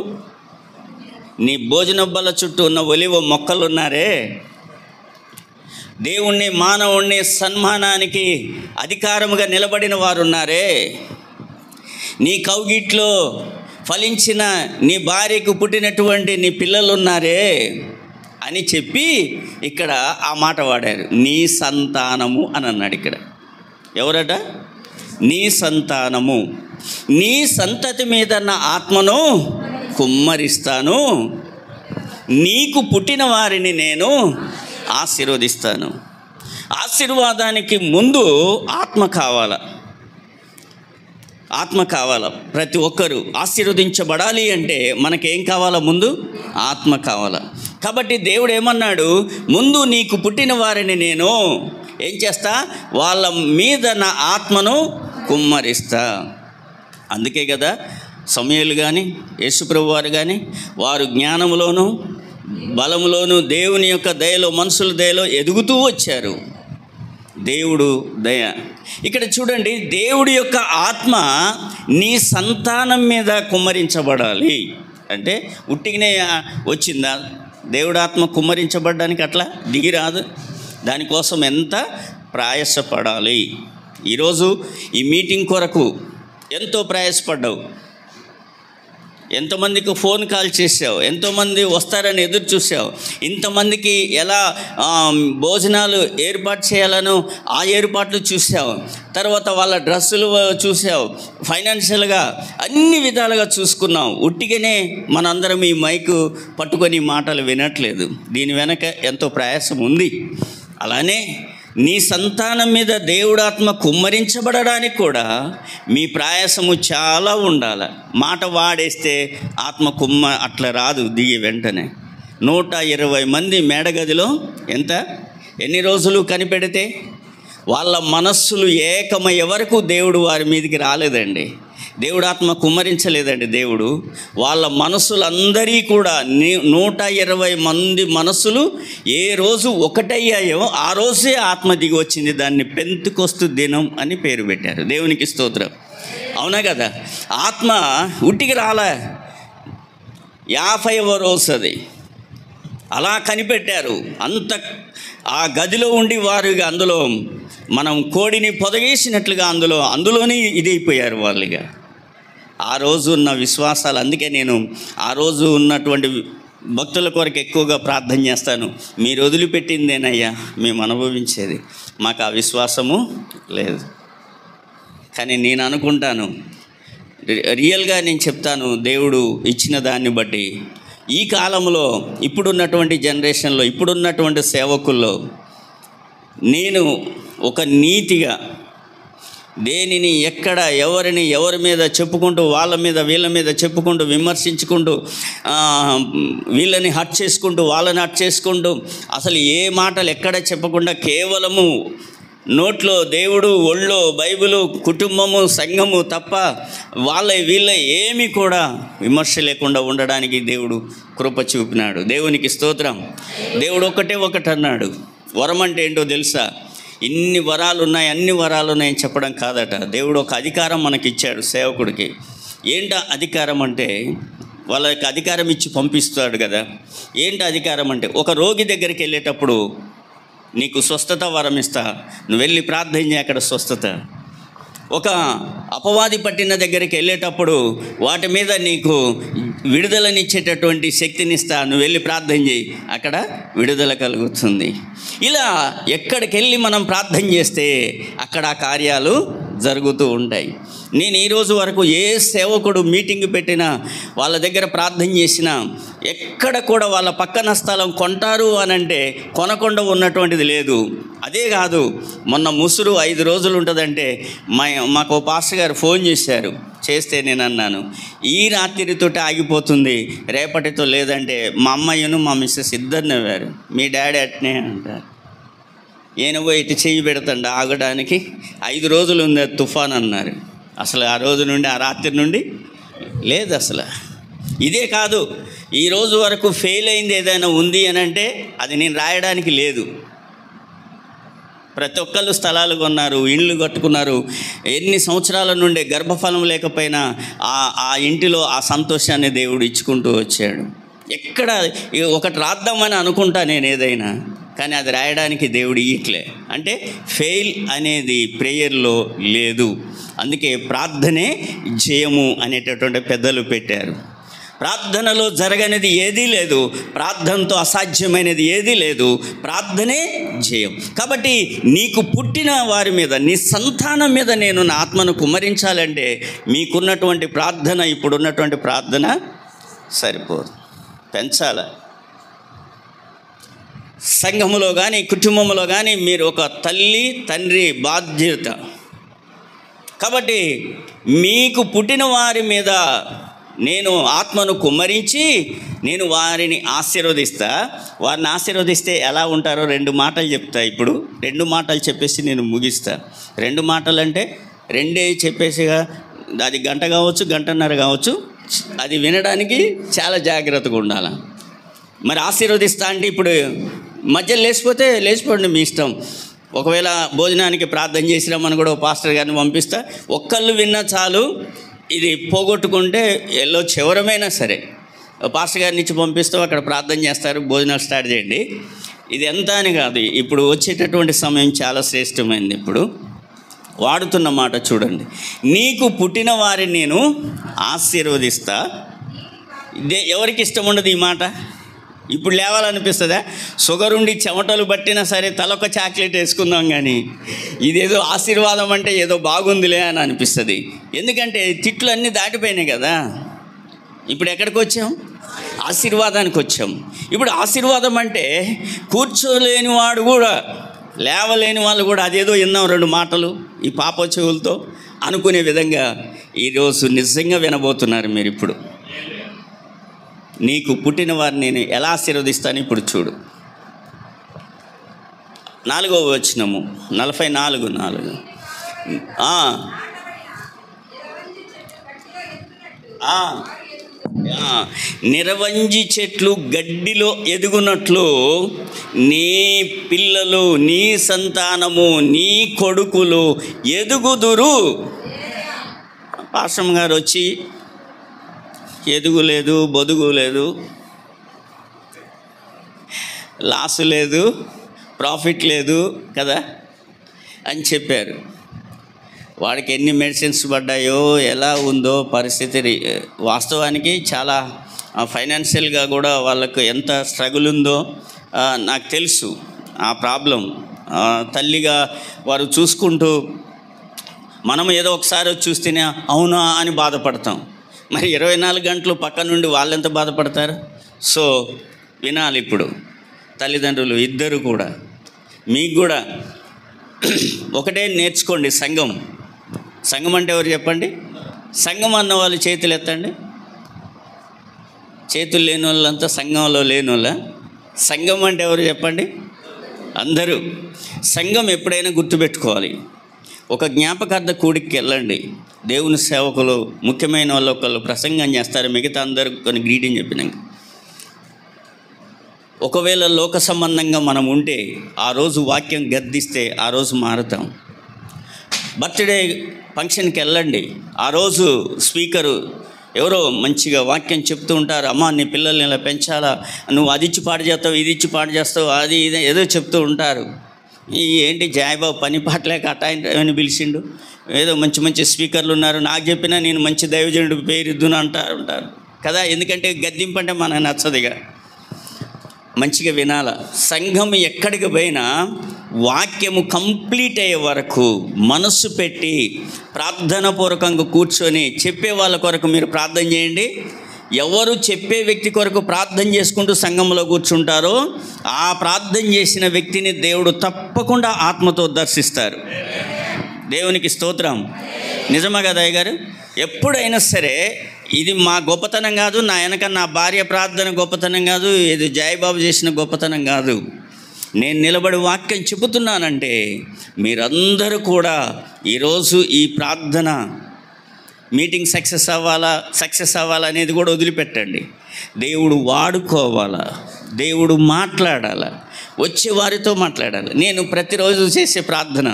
నీ భోజన బల్ల చుట్టూ ఉన్న ఒలివ మొక్కలు ఉన్నారే, దేవుణ్ణి మానవుణ్ణి సన్మానానికి అధికారముగా నిలబడిన వారు ఉన్నారే, నీ కౌగిట్లో ఫలించిన నీ భార్యకు పుట్టినటువంటి నీ పిల్లలు ఉన్నారే అని చెప్పి ఇక్కడ ఆ మాట వాడారు. నీ సంతానము అని అన్నాడు. ఇక్కడ ఎవరట? నీ సంతానము, నీ సంతతి మీద నా ఆత్మను కుమ్మరిస్తాను, నీకు పుట్టిన వారిని నేను ఆశీర్వదిస్తాను. ఆశీర్వాదానికి ముందు ఆత్మ కావాల. ఆత్మ కావాల. ప్రతి ఒక్కరూ ఆశీర్వదించబడాలి అంటే మనకేం కావాలా? ముందు ఆత్మ కావాల. కాబట్టి దేవుడు ఏమన్నాడు? ముందు నీకు పుట్టిన వారిని నేను ఏం చేస్తా? వాళ్ళ మీద నా ఆత్మను కుమ్మరిస్తా. అందుకే కదా సమూయేలు కానీ యేసుప్రభు వారు కానీ వారు జ్ఞానములోను బలములోను దేవుని యొక్క దయలో, మనుషుల దయలో ఎదుగుతూ వచ్చారు. దేవుడు దయ. ఇక్కడ చూడండి, దేవుడి యొక్క ఆత్మ నీ సంతానం మీద కుమ్మరించబడాలి అంటే ఉట్టిగానే వచ్చిందా? దేవుడి ఆత్మ కుమ్మరించబడడానికి అట్లా దిగిరాదు. దానికోసం ఎంత ప్రయాసపడాలి. ఈరోజు ఈ మీటింగ్ కొరకు ఎంతో ప్రయాసపడ్డావు. ఎంతమందికి ఫోన్ కాల్ చేసావు, ఎంతోమంది వస్తారని ఎదురు చూసావు, ఇంతమందికి ఎలా భోజనాలు ఏర్పాటు చేయాలనో ఆ ఏర్పాట్లు చూసావు, తర్వాత వాళ్ళ డ్రెస్సులు చూసావు, ఫైనాన్షియల్గా అన్ని విధాలుగా చూసుకున్నావు. ఉట్టిగానే మనందరం ఈ మైకు పట్టుకొని మాటలు వినట్లేదు. దీని వెనక ఎంతో ప్రయాసం ఉంది. అలానే నీ సంతానం మీద దేవుడాత్మ కుమ్మరించబడడానికి కూడా మీ ప్రయాసము చాలా ఉండాలి. మాట వాడేస్తే ఆత్మ అట్లా రాదు దిగి వెంటనే. 120 మంది మేడగదిలో ఎన్ని రోజులు కనిపెడితే వాళ్ళ మనస్సులు ఏకమయ్యే వరకు దేవుడు వారి మీదకి రాలేదండి. దేవుడాత్మ కుమ్మరించలేదండి. దేవుడు వాళ్ళ మనస్సులందరి కూడా 120 మంది మనస్సులు ఏ రోజు ఒకటయ్యాయో ఆ రోజే ఆత్మ దిగి వచ్చింది. దాన్ని పెంతెకొస్తు దినం అని పేరు పెట్టారు. దేవునికి స్తోత్రం. అవునా కదా? ఆత్మ ఉట్టికి రాలే, 50వ రోజు అది అలా కనిపెట్టారు. అంత ఆ గదిలో ఉండి వారు అందులో మనం కోడిని పొదగేసినట్లుగా అందులోనే ఇదైపోయారు వాళ్ళుగా. ఆ రోజు ఉన్న విశ్వాసాలు. అందుకే నేను ఆ రోజు ఉన్నటువంటి భక్తుల కొరకు ఎక్కువగా ప్రార్థన చేస్తాను. మీరు వదిలిపెట్టిందేనయ్యా మేము అనుభవించేది, మాకు ఆ విశ్వాసము లేదు. కానీ నేను అనుకుంటాను, రియల్గా నేను చెప్తాను, దేవుడు ఇచ్చిన దాన్ని బట్టి ఈ కాలంలో, ఇప్పుడున్నటువంటి జనరేషన్లో, ఇప్పుడున్నటువంటి సేవకుల్లో నేను ఒక నీతిగా దేనిని ఎక్కడ ఎవరి మీద చెప్పుకుంటూ, వాళ్ళ మీద వీళ్ళ మీద చెప్పుకుంటూ, విమర్శించుకుంటూ, వీళ్ళని హర్ట్ చేసుకుంటూ, వాళ్ళని హర్ట్ చేసుకుంటూ, అసలు ఏ మాటలు ఎక్కడ చెప్పకుండా కేవలము నోట్లో దేవుడు, ఒళ్ళో బైబిలు, కుటుంబము, సంఘము తప్ప వీళ్ళ ఏమి కూడా విమర్శ లేకుండా ఉండడానికి దేవుడు కృప చూపినాడు. దేవునికి స్తోత్రం. దేవుడు ఒకటి అన్నాడు. వరం అంటే ఏంటో తెలుసా? ఇన్ని వరాలు ఉన్నాయి, అన్ని వరాలు ఉన్నాయని చెప్పడం కాదట. దేవుడు ఒక అధికారం మనకిచ్చాడు సేవకుడికి. ఏంటి అధికారం అంటే, వాళ్ళకి అధికారం ఇచ్చి పంపిస్తాడు కదా. ఏంటి అధికారం అంటే, ఒక రోగి దగ్గరికి వెళ్ళేటప్పుడు నీకు స్వస్థత వరం ఇస్తా, నువ్వు వెళ్ళి ప్రార్థన చేయి, అక్కడ స్వస్థత. ఒక అపవాది పట్టిన దగ్గరికి వెళ్ళేటప్పుడు వాటి మీద నీకు విడుదలనిచ్చేటటువంటి శక్తినిస్తా, నువ్వు వెళ్ళి ప్రార్థన చేయి, అక్కడ విడుదల కలుగుతుంది. ఇలా ఎక్కడికి వెళ్ళి మనం ప్రార్థన చేస్తే అక్కడ ఆ కార్యాలు జరుగుతూ ఉంటాయి. నేను ఈరోజు వరకు ఏ సేవకుడు మీటింగ్ పెట్టినా, వాళ్ళ దగ్గర ప్రార్థన చేసినా, ఎక్కడ కూడా వాళ్ళ పక్కన స్థలం కొంటారు అని అంటే కొనకుండా ఉన్నటువంటిది లేదు. అదే కాదు, మొన్న ముసురు 5 రోజులు ఉంటుందంటే మాకు పాస్టర్ గారు ఫోన్ చేస్తే నేను అన్నాను, ఈ రాత్రితోటి ఆగిపోతుంది, రేపటితో లేదంటే మా అమ్మాయిను మా మిస్సెస్ ఇద్దరు నవ్వారు. మీ డాడీ అట్నే అంటారు. ఈయన పోయి ఇటు చెయ్యి పెడతాండి ఆగడానికి. 5 రోజులు ఉంది తుఫాన్ అన్నారు. అసలు ఆ రోజు నుండి, ఆ రాత్రి నుండి లేదు అసలు. ఇదే కాదు, ఈ రోజు వరకు ఫెయిల్ అయింది ఏదైనా ఉంది అని అంటే అది నేను రాయడానికి లేదు. ప్రతి ఒక్కళ్ళు స్థలాలు కొన్నారు, ఇండ్లు కట్టుకున్నారు. ఎన్ని సంవత్సరాల నుండి గర్భఫలం లేకపోయినా ఆ ఇంటిలో ఆ సంతోషాన్ని దేవుడు ఇచ్చుకుంటూ వచ్చాడు. ఎక్కడ ఒకటి రాద్దామని అనుకుంటా నేను ఏదైనా, కానీ అది రాయడానికి దేవుడు ఇయ్యట్లే. అంటే ఫెయిల్ అనేది ప్రేయర్లో లేదు. అందుకే ప్రార్థనే జయము అనేటటువంటి పెద్దలు పెట్టారు. ప్రార్థనలో జరగనిది ఏదీ లేదు, ప్రార్థనతో అసాధ్యమైనది ఏదీ లేదు, ప్రార్థనే జయం. కాబట్టి నీకు పుట్టిన వారి మీద, నీ సంతానం మీద నేను నా ఆత్మను కుమ్మరించాలంటే మీకున్నటువంటి ప్రార్థన, ఇప్పుడున్నటువంటి ప్రార్థన సరిపోదు, పెంచాలి. సంఘములో కానీ కుటుంబంలో కానీ మీరు ఒక తల్లి తండ్రి బాధ్యత. కాబట్టి మీకు పుట్టిన వారి మీద నేను ఆత్మను కుమ్మరించి నేను వారిని ఆశీర్వదిస్తా. వారిని ఆశీర్వదిస్తే ఎలా ఉంటారో 2 మాటలు చెప్తా. ఇప్పుడు 2 మాటలు చెప్పేసి నేను ముగిస్తా. 2 మాటలు అంటే 2 చెప్పేసిగా, అది గంట కావచ్చు, గంటన్నర కావచ్చు, అది వినడానికి చాలా జాగ్రత్తగా ఉండాలి. మరి ఆశీర్వదిస్తా అంటే ఇప్పుడు మధ్యలో లేచిపోండి, మీ ఇష్టం. ఒకవేళ భోజనానికి ప్రార్థన చేసినామని కూడా పాస్టర్ గారిని పంపిస్తా. ఒక్కళ్ళు విన్నా చాలు, ఇది పోగొట్టుకుంటే ఎల్లో చివరమైనా సరే పాస్టర్ గారిని ఇచ్చి పంపిస్తాం, అక్కడ ప్రార్థన చేస్తారు, భోజనాలు స్టార్ట్ చేయండి. ఇది ఎంత అని కాదు, ఇప్పుడు వచ్చేటటువంటి సమయం చాలా శ్రేష్టమైంది. ఇప్పుడు వాడుతున్న మాట చూడండి, నీకు పుట్టిన వారిని నేను ఆశీర్వదిస్తా. ఎవరికి ఇష్టం ఉండదు ఈ మాట? ఇప్పుడు లేవాలనిపిస్తుందా? షుగర్ ఉండి చెమటలు పట్టినా సరే తలొక చాక్లెట్ వేసుకుందాం, కానీ ఇదేదో ఆశీర్వాదం అంటే ఏదో బాగుందిలే అని అనిపిస్తుంది. ఎందుకంటే తిట్లు అన్నీ దాటిపోయినాయి కదా. ఇప్పుడు ఎక్కడికి వచ్చాం? ఆశీర్వాదానికి వచ్చాం. ఇప్పుడు ఆశీర్వాదం అంటే కూర్చోలేని వాడు కూడా, లేవలేని వాళ్ళు కూడా అదేదో విన్నాం 2 మాటలు ఈ పాప చెవులతో అనుకునే విధంగా ఈరోజు నిజంగా వినబోతున్నారు మీరు. ఇప్పుడు నీకు పుట్టిన వారిని నేను ఎలా ఆశీర్వదిస్తాను ఇప్పుడు చూడు. 4వ వచనము 44:4. నిరవంజి చెట్లు గడ్డిలో ఎదుగునట్లు నీ పిల్లలు, నీ సంతానము, నీ కొడుకులు ఎదుగుదురు. పాస్టర్ గారు వచ్చి ఎదుగులేదు, బొదుగు లేదు, లాసు లేదు, ప్రాఫిట్ లేదు కదా అని చెప్పారు. వాడికి ఎన్ని మెడిసిన్స్ పడ్డాయో, ఎలా ఉందో పరిస్థితి, వాస్తవానికి చాలా ఫైనాన్షియల్గా కూడా వాళ్ళకు ఎంత స్ట్రగుల్ ఉందో నాకు తెలుసు. ఆ ప్రాబ్లం తల్లిగా వారు చూసుకుంటూ, మనం ఏదో ఒకసారి వచ్చి చూస్తేనే అవునా అని బాధపడతాం. మరి 24 గంటలు పక్క నుండి వాళ్ళెంత బాధపడతారు? సో వినాలి. ఇప్పుడు తల్లిదండ్రులు ఇద్దరు కూడా, మీకు కూడా ఒకటే నేర్చుకోండి. సంఘం అంటే ఎవరు చెప్పండి? సంఘం అన్న వాళ్ళు చేతులు ఎత్తండి. చేతులు లేని వాళ్ళంతా సంఘంలో లేని వాళ్ళ? సంఘం అంటే ఎవరు చెప్పండి? అందరూ. సంఘం ఎప్పుడైనా గుర్తుపెట్టుకోవాలి. ఒక జ్ఞాపకార్థ కూడికి వెళ్ళండి, దేవుని సేవకులు ముఖ్యమైన వాళ్ళు ఒకళ్ళు ప్రసంగం చేస్తారు, మిగతా అందరూ కొన్ని గ్రీటింగ్ చెప్పినాక. ఒకవేళ లోక సంబంధంగా మనం ఉంటే ఆ రోజు వాక్యం గద్దిస్తే ఆ రోజు మారుతాం. బర్త్డే ఫంక్షన్కి వెళ్ళండి, ఆ రోజు స్పీకరు ఎవరో మంచిగా వాక్యం చెప్తూ ఉంటారు. అమ్మ నీ పిల్లల్ని ఇలా పెంచాలా, నువ్వు అది ఇచ్చి పాడు చేస్తావు, ఇది ఇచ్చి పాడు చేస్తావు, అది ఇది ఏదో చెప్తూ ఉంటారు. ఏంటి జాయబాబు పని పాటలేక అటాయని పిలిచిండు, ఏదో మంచి స్పీకర్లు ఉన్నారు, నాకు చెప్పినా నేను మంచి దైవజనుడు పేరుద్దును ఉంటారు కదా. ఎందుకంటే గద్దింపు అంటే మనకు నచ్చదుగా. మంచిగా వినాల. సంఘం ఎక్కడికి పోయినా వాక్యము కంప్లీట్ అయ్యే వరకు మనస్సు పెట్టి ప్రార్థనాపూర్వకంగా కూర్చొని చెప్పే వాళ్ళ కొరకు మీరు ప్రార్థన చేయండి. ఎవరు చెప్పే వ్యక్తి కొరకు ప్రార్థన చేసుకుంటూ సంఘంలో కూర్చుంటారో ఆ ప్రార్థన చేసిన వ్యక్తిని దేవుడు తప్పకుండా ఆత్మతో దర్శిస్తారు. దేవునికి స్తోత్రం. నిజమా కదా అయ్య గారు? ఎప్పుడైనా సరే ఇది మా గొప్పతనం కాదు, నా వెనక నా భార్య ప్రార్థన గొప్పతనం కాదు, ఇది జయబాబు చేసిన గొప్పతనం కాదు. నేను నిలబడి వాక్యం చెబుతున్నానంటే మీరందరూ కూడా ఈరోజు ఈ ప్రార్థన మీటింగ్ సక్సెస్ అవ్వాలా అనేది కూడా వదిలిపెట్టండి. దేవుడు వాడుకోవాలా, దేవుడు మాట్లాడాలా, వచ్చే వారితో మాట్లాడాలి. నేను ప్రతిరోజు చేసే ప్రార్థన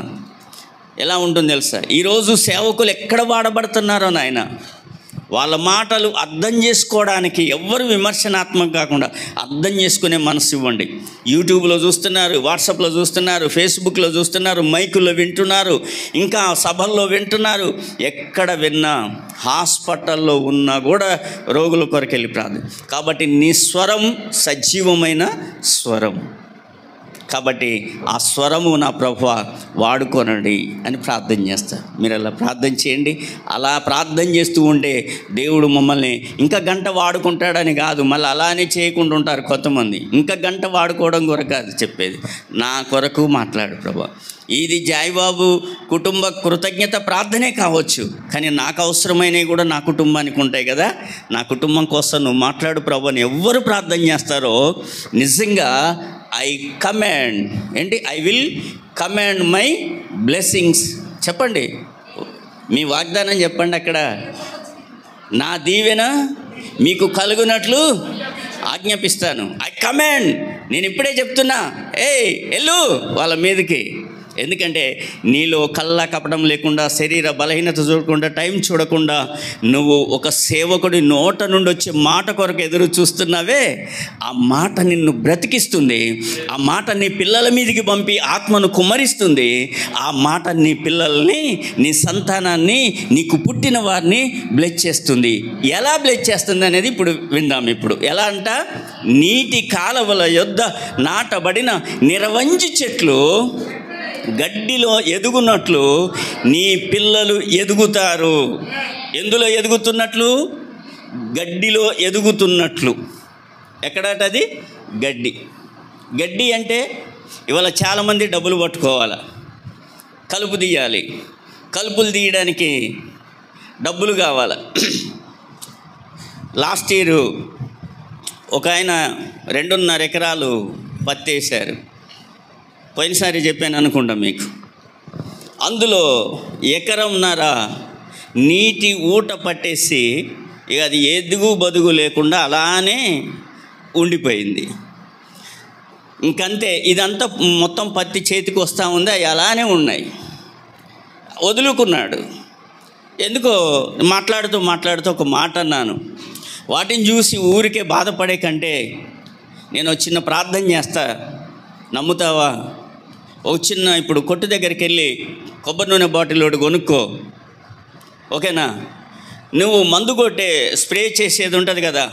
ఎలా ఉంటుంది తెలుసా? ఈరోజు సేవకులు ఎక్కడ వాడబడుతున్నారో నాయన, వాళ్ళ మాటలు అర్థం చేసుకోవడానికి ఎవ్వరు విమర్శనాత్మక కాకుండా అర్థం చేసుకునే మనసు ఇవ్వండి. యూట్యూబ్లో చూస్తున్నారు, వాట్సాప్లో చూస్తున్నారు, ఫేస్బుక్లో చూస్తున్నారు, మైకుల్లో వింటున్నారు, ఇంకా సభల్లో వింటున్నారు. ఎక్కడ విన్నా హాస్పిటల్లో ఉన్నా కూడా రోగుల కొరకు వెళ్ళి ప్రార్థన. కాబట్టి నీ స్వరం సజీవమైన స్వరం. కాబట్టి ఆ స్వరము నా ప్రభువా వాడుకోనండి అని ప్రార్థన చేస్తారు. మీరు అలా ప్రార్థన చేయండి. అలా ప్రార్థన చేస్తూ ఉంటే దేవుడు మమ్మల్ని ఇంకా గంట వాడుకుంటాడని కాదు, మళ్ళీ అలానే చేయకుండా ఉంటారు కొంతమంది. ఇంకా గంట వాడుకోవడం కొరకు కాదు చెప్పేది, నా కొరకు మాట్లాడు ప్రభువా. ఇది జాయిబాబు కుటుంబ కృతజ్ఞత ప్రార్థనే కావచ్చు, కానీ నాకు అవసరమైనవి కూడా నా కుటుంబానికి ఉంటాయి కదా. నా కుటుంబం కోసం నువ్వు మాట్లాడు ప్రభు అని ఎవ్వరు ప్రార్థన చేస్తారో నిజంగా ఐ కమాండ్ ఏంటి, I will command my blessings. చెప్పండి, మీ వాగ్దానం చెప్పండి అక్కడ. నా దీవెన మీకు కలుగునట్లు ఆజ్ఞాపిస్తాను. I command. నేను ఇప్పుడే చెప్తున్నా, వెళ్ళు వాళ్ళ మీదకి. ఎందుకంటే నీలో కళ్ళ కపటం లేకుండా, శరీర బలహీనత చూడకుండా, టైం చూడకుండా నువ్వు ఒక సేవకుడి నోట నుండి వచ్చే మాట కొరకు ఎదురు చూస్తున్నావే, ఆ మాట నిన్ను బ్రతికిస్తుంది. ఆ మాట నీ పిల్లల మీదకి పంపి ఆత్మను కుమ్మరిస్తుంది. ఆ మాట నీ పిల్లల్ని, నీ సంతానాన్ని, నీకు పుట్టిన వారిని బ్లెస్ చేస్తుంది. ఎలా బ్లెస్ చేస్తుంది అనేది ఇప్పుడు విందాం. ఇప్పుడు ఎలా అంట, నీటి కాలవల యొద్ద నాటబడిన నిరవంజి చెట్లు గడ్డిలో ఎదుగునట్లు నీ పిల్లలు ఎదుగుతారు. ఎందులో ఎదుగుతున్నట్లు? గడ్డిలో ఎదుగుతున్నట్లు. ఎక్కడటది? గడ్డి. గడ్డి అంటే ఇవాళ చాలామంది డబ్బులు పట్టుకోవాలి, కలుపు తీయాలి. కలుపులు తీయడానికి డబ్బులు కావాలి. లాస్ట్ ఇయర్ ఒక ఆయన 2.5 ఎకరాలు పత్తి వేశారు. పోయినసారి చెప్పాను అనుకుంటా మీకు. అందులో 1.5 ఎకరం నీటి ఊట పట్టేసి ఇక అది ఎదుగు బదుగు లేకుండా అలానే ఉండిపోయింది. ఇంకంతే, ఇదంతా మొత్తం పత్తి చేతికి వస్తూ ఉంది, అవి అలానే ఉన్నాయి. వదులుకున్నాడు. ఎందుకో మాట్లాడుతూ ఒక మాట అన్నాను. వాటిని చూసి ఊరికే బాధపడే కంటే నేను చిన్న ప్రార్థన చేస్తా, నమ్ముతావా? ఒక చిన్న ఇప్పుడు కొట్టు దగ్గరికి వెళ్ళి కొబ్బరి నూనె బాటిల్ ఒకటి కొనుక్కో, ఓకేనా? నువ్వు మందు కొట్టే స్ప్రే చేసేది ఉంటుంది కదా,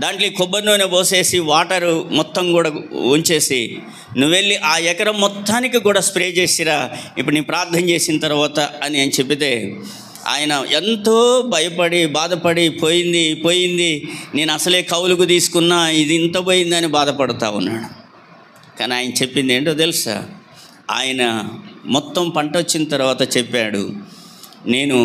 దాంట్లో కొబ్బరి నూనె పోసేసి వాటరు మొత్తం కూడా ఉంచేసి నువ్వు వెళ్ళి ఆ ఎకరం మొత్తానికి కూడా స్ప్రే చేసిరా ఇప్పుడు నీ ప్రార్థన చేసిన తర్వాత అని నేను చెప్పితే, ఆయన ఎంతో భయపడి బాధపడి పోయింది నేను అసలే కౌలుకు తీసుకున్నా, ఇది ఇంత పోయిందని బాధపడుతూ ఉన్నాడు. కానీ ఆయన చెప్పింది ఏంటో తెలుసా? ఆయన మొత్తం పంట వచ్చిన తర్వాత చెప్పాడు, నేను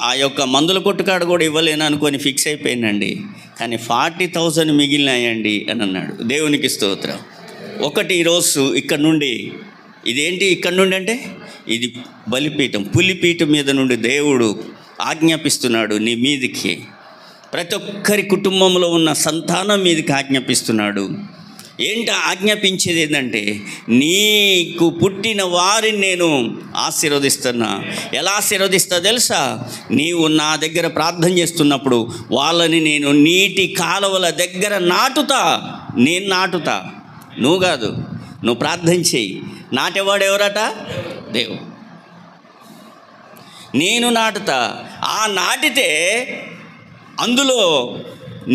ఆ యొక్క మందుల కొట్టుకాడు కూడా ఇవ్వలేను అనుకొని ఫిక్స్ అయిపోయానండి, కానీ 40,000 మిగిలినాయండి అని అన్నాడు. దేవునికి స్తోత్రం. ఒకటి ఈరోజు ఇక్కడ నుండి, ఇదేంటి ఇక్కడ నుండి అంటే ఇది బలిపీఠం, పులిపీఠం మీద నుండి దేవుడు ఆజ్ఞాపిస్తున్నాడు నీ మీదికి, ప్రతి ఒక్కరి కుటుంబంలో ఉన్న సంతానం మీదకి ఆజ్ఞాపిస్తున్నాడు. ఏంటి ఆజ్ఞాపించేది? ఏంటంటే నీకు పుట్టిన వారిని నేను ఆశీర్వదిస్తున్నా. ఎలా ఆశీర్వదిస్తా తెలుసా? నీవు నా దగ్గర ప్రార్థన చేస్తున్నప్పుడు వాళ్ళని నేను నీటి కాలువల దగ్గర నేను నాటుతా. నువ్వు కాదు, నువ్వు ప్రార్థన చేయి. నాటేవాడు ఎవరట? దేవుడు. నేను నాటుతా. ఆ నాటితే అందులో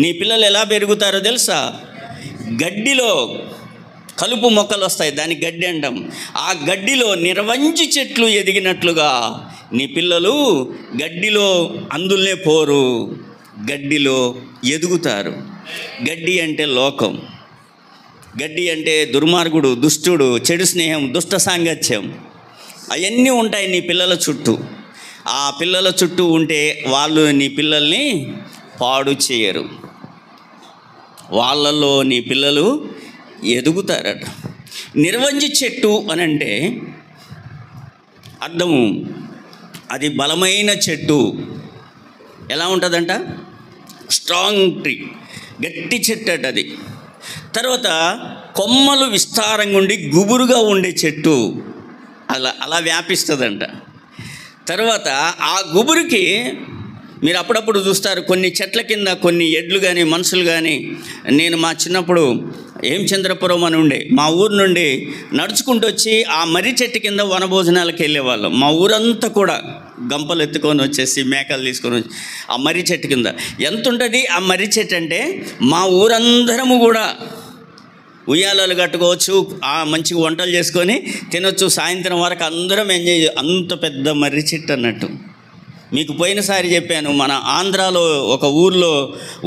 నీ పిల్లలు ఎలా పెరుగుతారో తెలుసా? గడ్డిలో కలుపు మొక్కలు వస్తాయి, దానికి గడ్డి అంటాం. ఆ గడ్డిలో నిరవంజి చెట్లు ఎదిగినట్లుగా నీ పిల్లలు గడ్డిలో అందులోనే పోరు, గడ్డిలో ఎదుగుతారు. గడ్డి అంటే లోకం, గడ్డి అంటే దుర్మార్గుడు, దుష్టుడు, చెడు స్నేహం, దుష్ట సాంగత్యం, అవన్నీ ఉంటాయి నీ పిల్లల చుట్టూ. ఆ పిల్లల చుట్టూ ఉంటే వాళ్ళు నీ పిల్లల్ని పాడు చేయరు, వాళ్ళల్లో నీ పిల్లలు ఎదుగుతారట. నిర్వంజి చెట్టు అని అంటే అర్థము అది బలమైన చెట్టు. ఎలా ఉంటుందంట? స్ట్రాంగ్ ట్రీ, గట్టి చెట్టు అట అది. తర్వాత కొమ్మలు విస్తారంగా ఉండి గుబురుగా ఉండే చెట్టు, అలా వ్యాపిస్తుందంట. తర్వాత ఆ గుబురుకి మీరు అప్పుడప్పుడు చూస్తారు కొన్ని చెట్ల కింద కొన్ని ఎడ్లు కానీ మనుషులు కానీ. నేను మా చిన్నప్పుడు హేమచంద్రపురం అని ఉండే, మా ఊరు నుండి నడుచుకుంటూ వచ్చి ఆ మర్రి చెట్టు కింద వనభోజనాలకు వెళ్ళేవాళ్ళం. మా ఊరంతా కూడా గంపలు ఎత్తుకొని వచ్చేసి మేకలు తీసుకొని వచ్చి ఆ మర్రి చెట్టు కింద. ఎంత ఉంటుంది ఆ మర్రి చెట్టు అంటే, మా ఊరందరము కూడా ఉయ్యాలలు కట్టుకోవచ్చు, మంచిగా వంటలు చేసుకొని తినొచ్చు, సాయంత్రం వరకు అందరం ఎంజాయ్. అంత పెద్ద మర్రి చెట్టు అన్నట్టు. మీకు పోయినసారి చెప్పాను, మన ఆంధ్రాలో ఒక ఊర్లో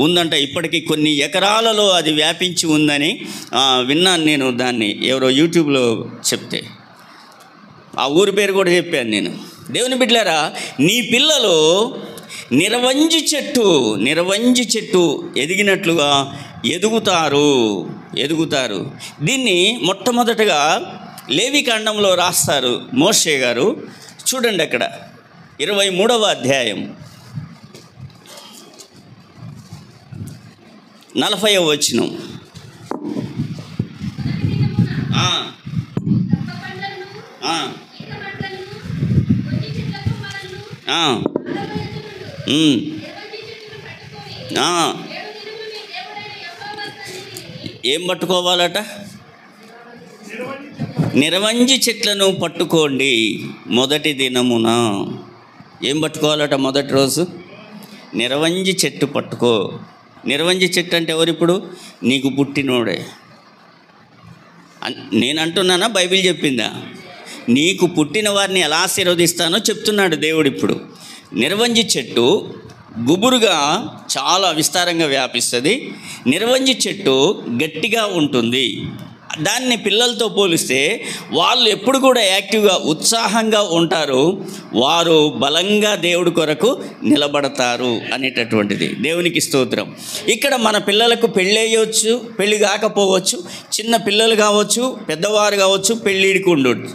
ఉందంట, ఇప్పటికీ కొన్ని ఎకరాలలో అది వ్యాపించి ఉందని విన్నాను నేను. దాన్ని ఎవరో యూట్యూబ్లో చెప్తే ఆ ఊరి పేరు కూడా చెప్పాను నేను. దేవుని బిడ్డలారా, నీ పిల్లలు నిరవంజి చెట్టు ఎదిగినట్లుగా ఎదుగుతారు. దీన్ని మొట్టమొదటగా లేవికాండంలో రాస్తారు మోషే గారు. చూడండి అక్కడ 23వ అధ్యాయం 40వ వచనం. ఏం పట్టుకోవాలట? నిరవంజి చెట్లను పట్టుకోండి మొదటి దినమున. ఏం పట్టుకోవాలట మొదటి రోజు? నిరవంజి చెట్టు పట్టుకో. నిరవంజి చెట్టు అంటే ఎవరు? ఇప్పుడు నీకు పుట్టినోడే. నేను అంటున్నానా, బైబిల్ చెప్పిందా? నీకు పుట్టిన వారిని ఎలా ఆశీర్వదిస్తానో చెప్తున్నాడు దేవుడు. ఇప్పుడు నిరవంజి చెట్టు గుబురుగా చాలా విస్తారంగా వ్యాపిస్తుంది. నిరవంజి చెట్టు గట్టిగా ఉంటుంది. దాన్ని పిల్లలతో పోలిస్తే వాళ్ళు ఎప్పుడు కూడా యాక్టివ్గా ఉత్సాహంగా ఉంటారు. వారు బలంగా దేవుడి కొరకు నిలబడతారు అనేటటువంటిది. దేవునికి స్తోత్రం. ఇక్కడ మన పిల్లలకు పెళ్ళి అయ్యవచ్చు, పెళ్ళి కాకపోవచ్చు, చిన్న పిల్లలు కావచ్చు, పెద్దవారు కావచ్చు, పెళ్ళిడికి ఉండొచ్చు.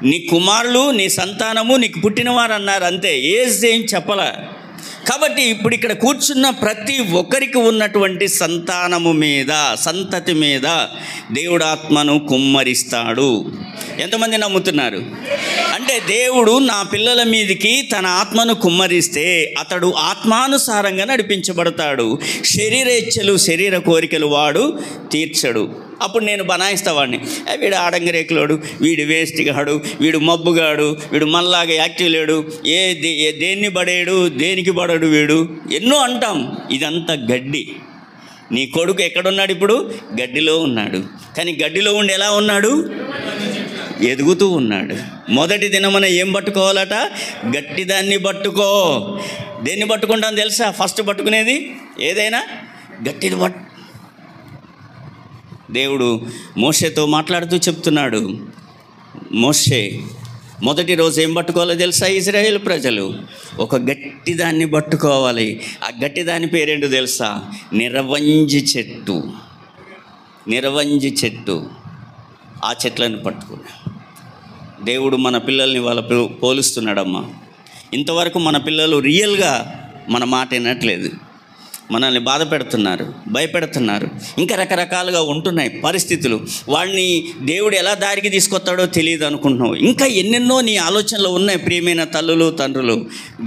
నీ కుమారులు, నీ సంతానము, నీకు పుట్టినవారు అన్నారు అంతే, ఏజ్ ఏం చెప్పలా. కాబట్టి ఇప్పుడు ఇక్కడ కూర్చున్న ప్రతి ఒక్కరికి ఉన్నటువంటి సంతతి మీద దేవుడు ఆత్మను కుమ్మరిస్తాడు. ఎంతమంది నమ్ముతున్నారు? అంటే దేవుడు నా పిల్లల మీదకి తన ఆత్మను కుమ్మరిస్తే అతడు ఆత్మానుసారంగా నడిపించబడతాడు. శరీరేచ్ఛలు, శరీర కోరికలు వాడు తీర్చడు. అప్పుడు నేను బనాయిస్తావాడిని, వీడు ఆడంగరేకులోడు, వీడు వేస్ట్గాడు, వీడు మబ్బుగాడు, వీడు మళ్ళాగా యాక్టివ్ లేడు, దేన్ని పడేడు, దేనికి పడడు వీడు, ఎన్నో అంటాం. ఇదంతా గడ్డి. నీ కొడుకు ఎక్కడున్నాడు? ఇప్పుడు గడ్డిలో ఉన్నాడు. కానీ గడ్డిలో ఉండి ఎలా ఉన్నాడు? ఎదుగుతూ ఉన్నాడు. మొదటి దినమున ఏం పట్టుకోవాలట? గట్టిదాన్ని పట్టుకో. దేన్ని పట్టుకుంటాను తెలుసా? ఫస్ట్ పట్టుకునేది ఏదైనా గట్టిది దేవుడు మోషేతో మాట్లాడుతూ చెప్తున్నాడు. మోషే మొదటి రోజు ఏం పట్టుకోవాలో తెలుసా? ఇజ్రాయేల్ ప్రజలు ఒక గట్టిదాన్ని పట్టుకోవాలి. ఆ గట్టిదాని పేరేంటో తెలుసా? నిరవంజి చెట్టు. ఆ చెట్లను పట్టుకున్నా. దేవుడు మన పిల్లల్ని వాళ్ళ పోలుస్తున్నాడమ్మా. ఇంతవరకు మన పిల్లలు రియల్గా మన మాట వినట్లేదు, మనల్ని బాధ పెడుతున్నారు, భయపెడుతున్నారు, ఇంకా రకరకాలుగా ఉంటున్నాయి పరిస్థితులు. వాడిని దేవుడు ఎలా దారికి తీసుకొస్తాడో తెలియదు అనుకుంటున్నావు. ఇంకా ఎన్నెన్నో నీ ఆలోచనలు ఉన్నాయి. ప్రియమైన తల్లులు, తండ్రులు,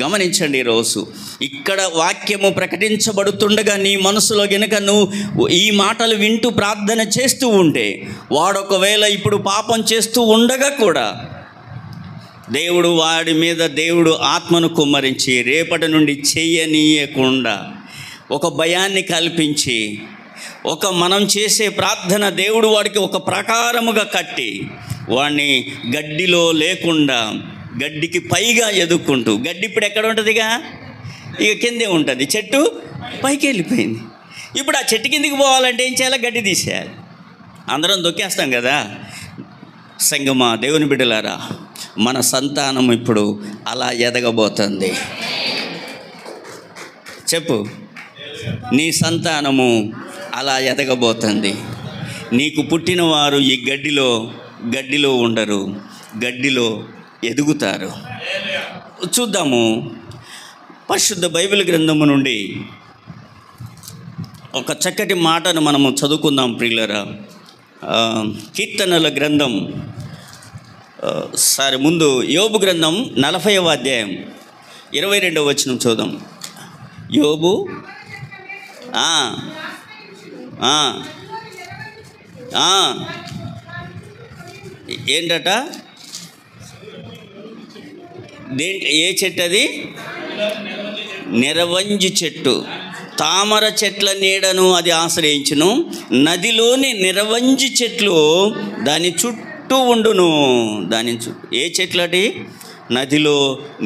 గమనించండి. ఈరోజు ఇక్కడ వాక్యము ప్రకటించబడుతుండగా నీ మనసులో గనుక నువ్వు ఈ మాటలు వింటూ ప్రార్థన చేస్తూ ఉంటే, వాడొకవేళ ఇప్పుడు పాపం చేస్తూ ఉండగా కూడా దేవుడు వాడి మీద ఆత్మను కుమ్మరించి రేపటి నుండి చెయ్యనీయకుండా ఒక భయాన్ని కల్పించి, మనం చేసే ప్రార్థన దేవుడు వాడికి ఒక ప్రకారముగా కట్టి వాడిని గడ్డిలో లేకుండా గడ్డికి పైగా ఎదుక్కుంటూ, గడ్డి ఇప్పుడు ఎక్కడ ఉంటుందిగా? ఇక కిందే ఉంటుంది. చెట్టు పైకి వెళ్ళిపోయింది. ఇప్పుడు ఆ చెట్టు కిందికి పోవాలంటే ఏం చేయాలి? గడ్డి తీసేయాలి. అందరం దొక్కేస్తాం కదా. సంగమా, దేవుని బిడ్డలారా, మన సంతానం ఇప్పుడు అలా ఎదగబోతుంది. చెప్పు, నీ సంతానము అలా ఎదగబోతుంది. నీకు పుట్టిన వారు ఈ గడ్డిలో ఉండరు, గడ్డిలో ఎదుగుతారు. చూద్దాము. పరిశుద్ధ బైబిల్ గ్రంథము నుండి ఒక చక్కటి మాటను మనము చదువుకుందాం ప్రియులారా. కీర్తనల గ్రంథం ముందు యోబు గ్రంథం 40వ అధ్యాయం 22వ వచనం చూద్దాం. యోబు ఆ, ఆ, ఆ, ఏంటట? ఏ చెట్టు అది? నిరవంజి చెట్టు. తామర చెట్ల నీడను అది ఆశ్రయించును, నదిలోని నిరవంజి చెట్లు దాని చుట్టూ ఉండును. దాని ఏ చెట్లు అటి? నదిలో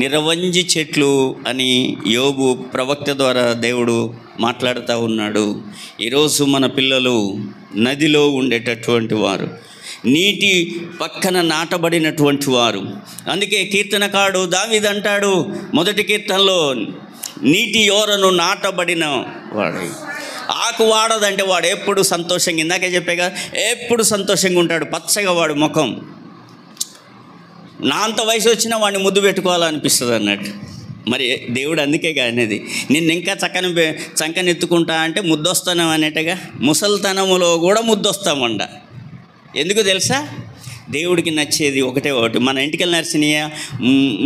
నిరవంజి చెట్లు అని యోబు ప్రవక్త ద్వారా దేవుడు మాట్లాడుతూ ఉన్నాడు. ఈరోజు మన పిల్లలు నదిలో ఉండేటటువంటి వారు, నీటి పక్కన నాటబడినటువంటి వారు. అందుకే కీర్తనకారుడు దావీదు అంటాడు మొదటి కీర్తనలో, నీటి యోరను నాటబడిన వాడు. ఆకు వాడదంటే వాడు ఎప్పుడు సంతోషంగా, ఇందాకే చెప్పాగా, ఎప్పుడు సంతోషంగా ఉంటాడు. పచ్చగా వాడు ముఖం. నా అంత వయసు వచ్చినా వాడిని ముద్దు పెట్టుకోవాలనిపిస్తుంది అన్నట్టు. మరి దేవుడు అందుకే అనేది, నిన్ను ఇంకా చంకనెత్తుకుంటా అంటే ముద్దొస్తాను అనేట్టుగా ముసలితనములో కూడా ముద్దొస్తామండ. ఎందుకు తెలుసా? దేవుడికి నచ్చేది ఒకటే ఒకటి. మన ఇంటికెళ్ళి నడిచినయ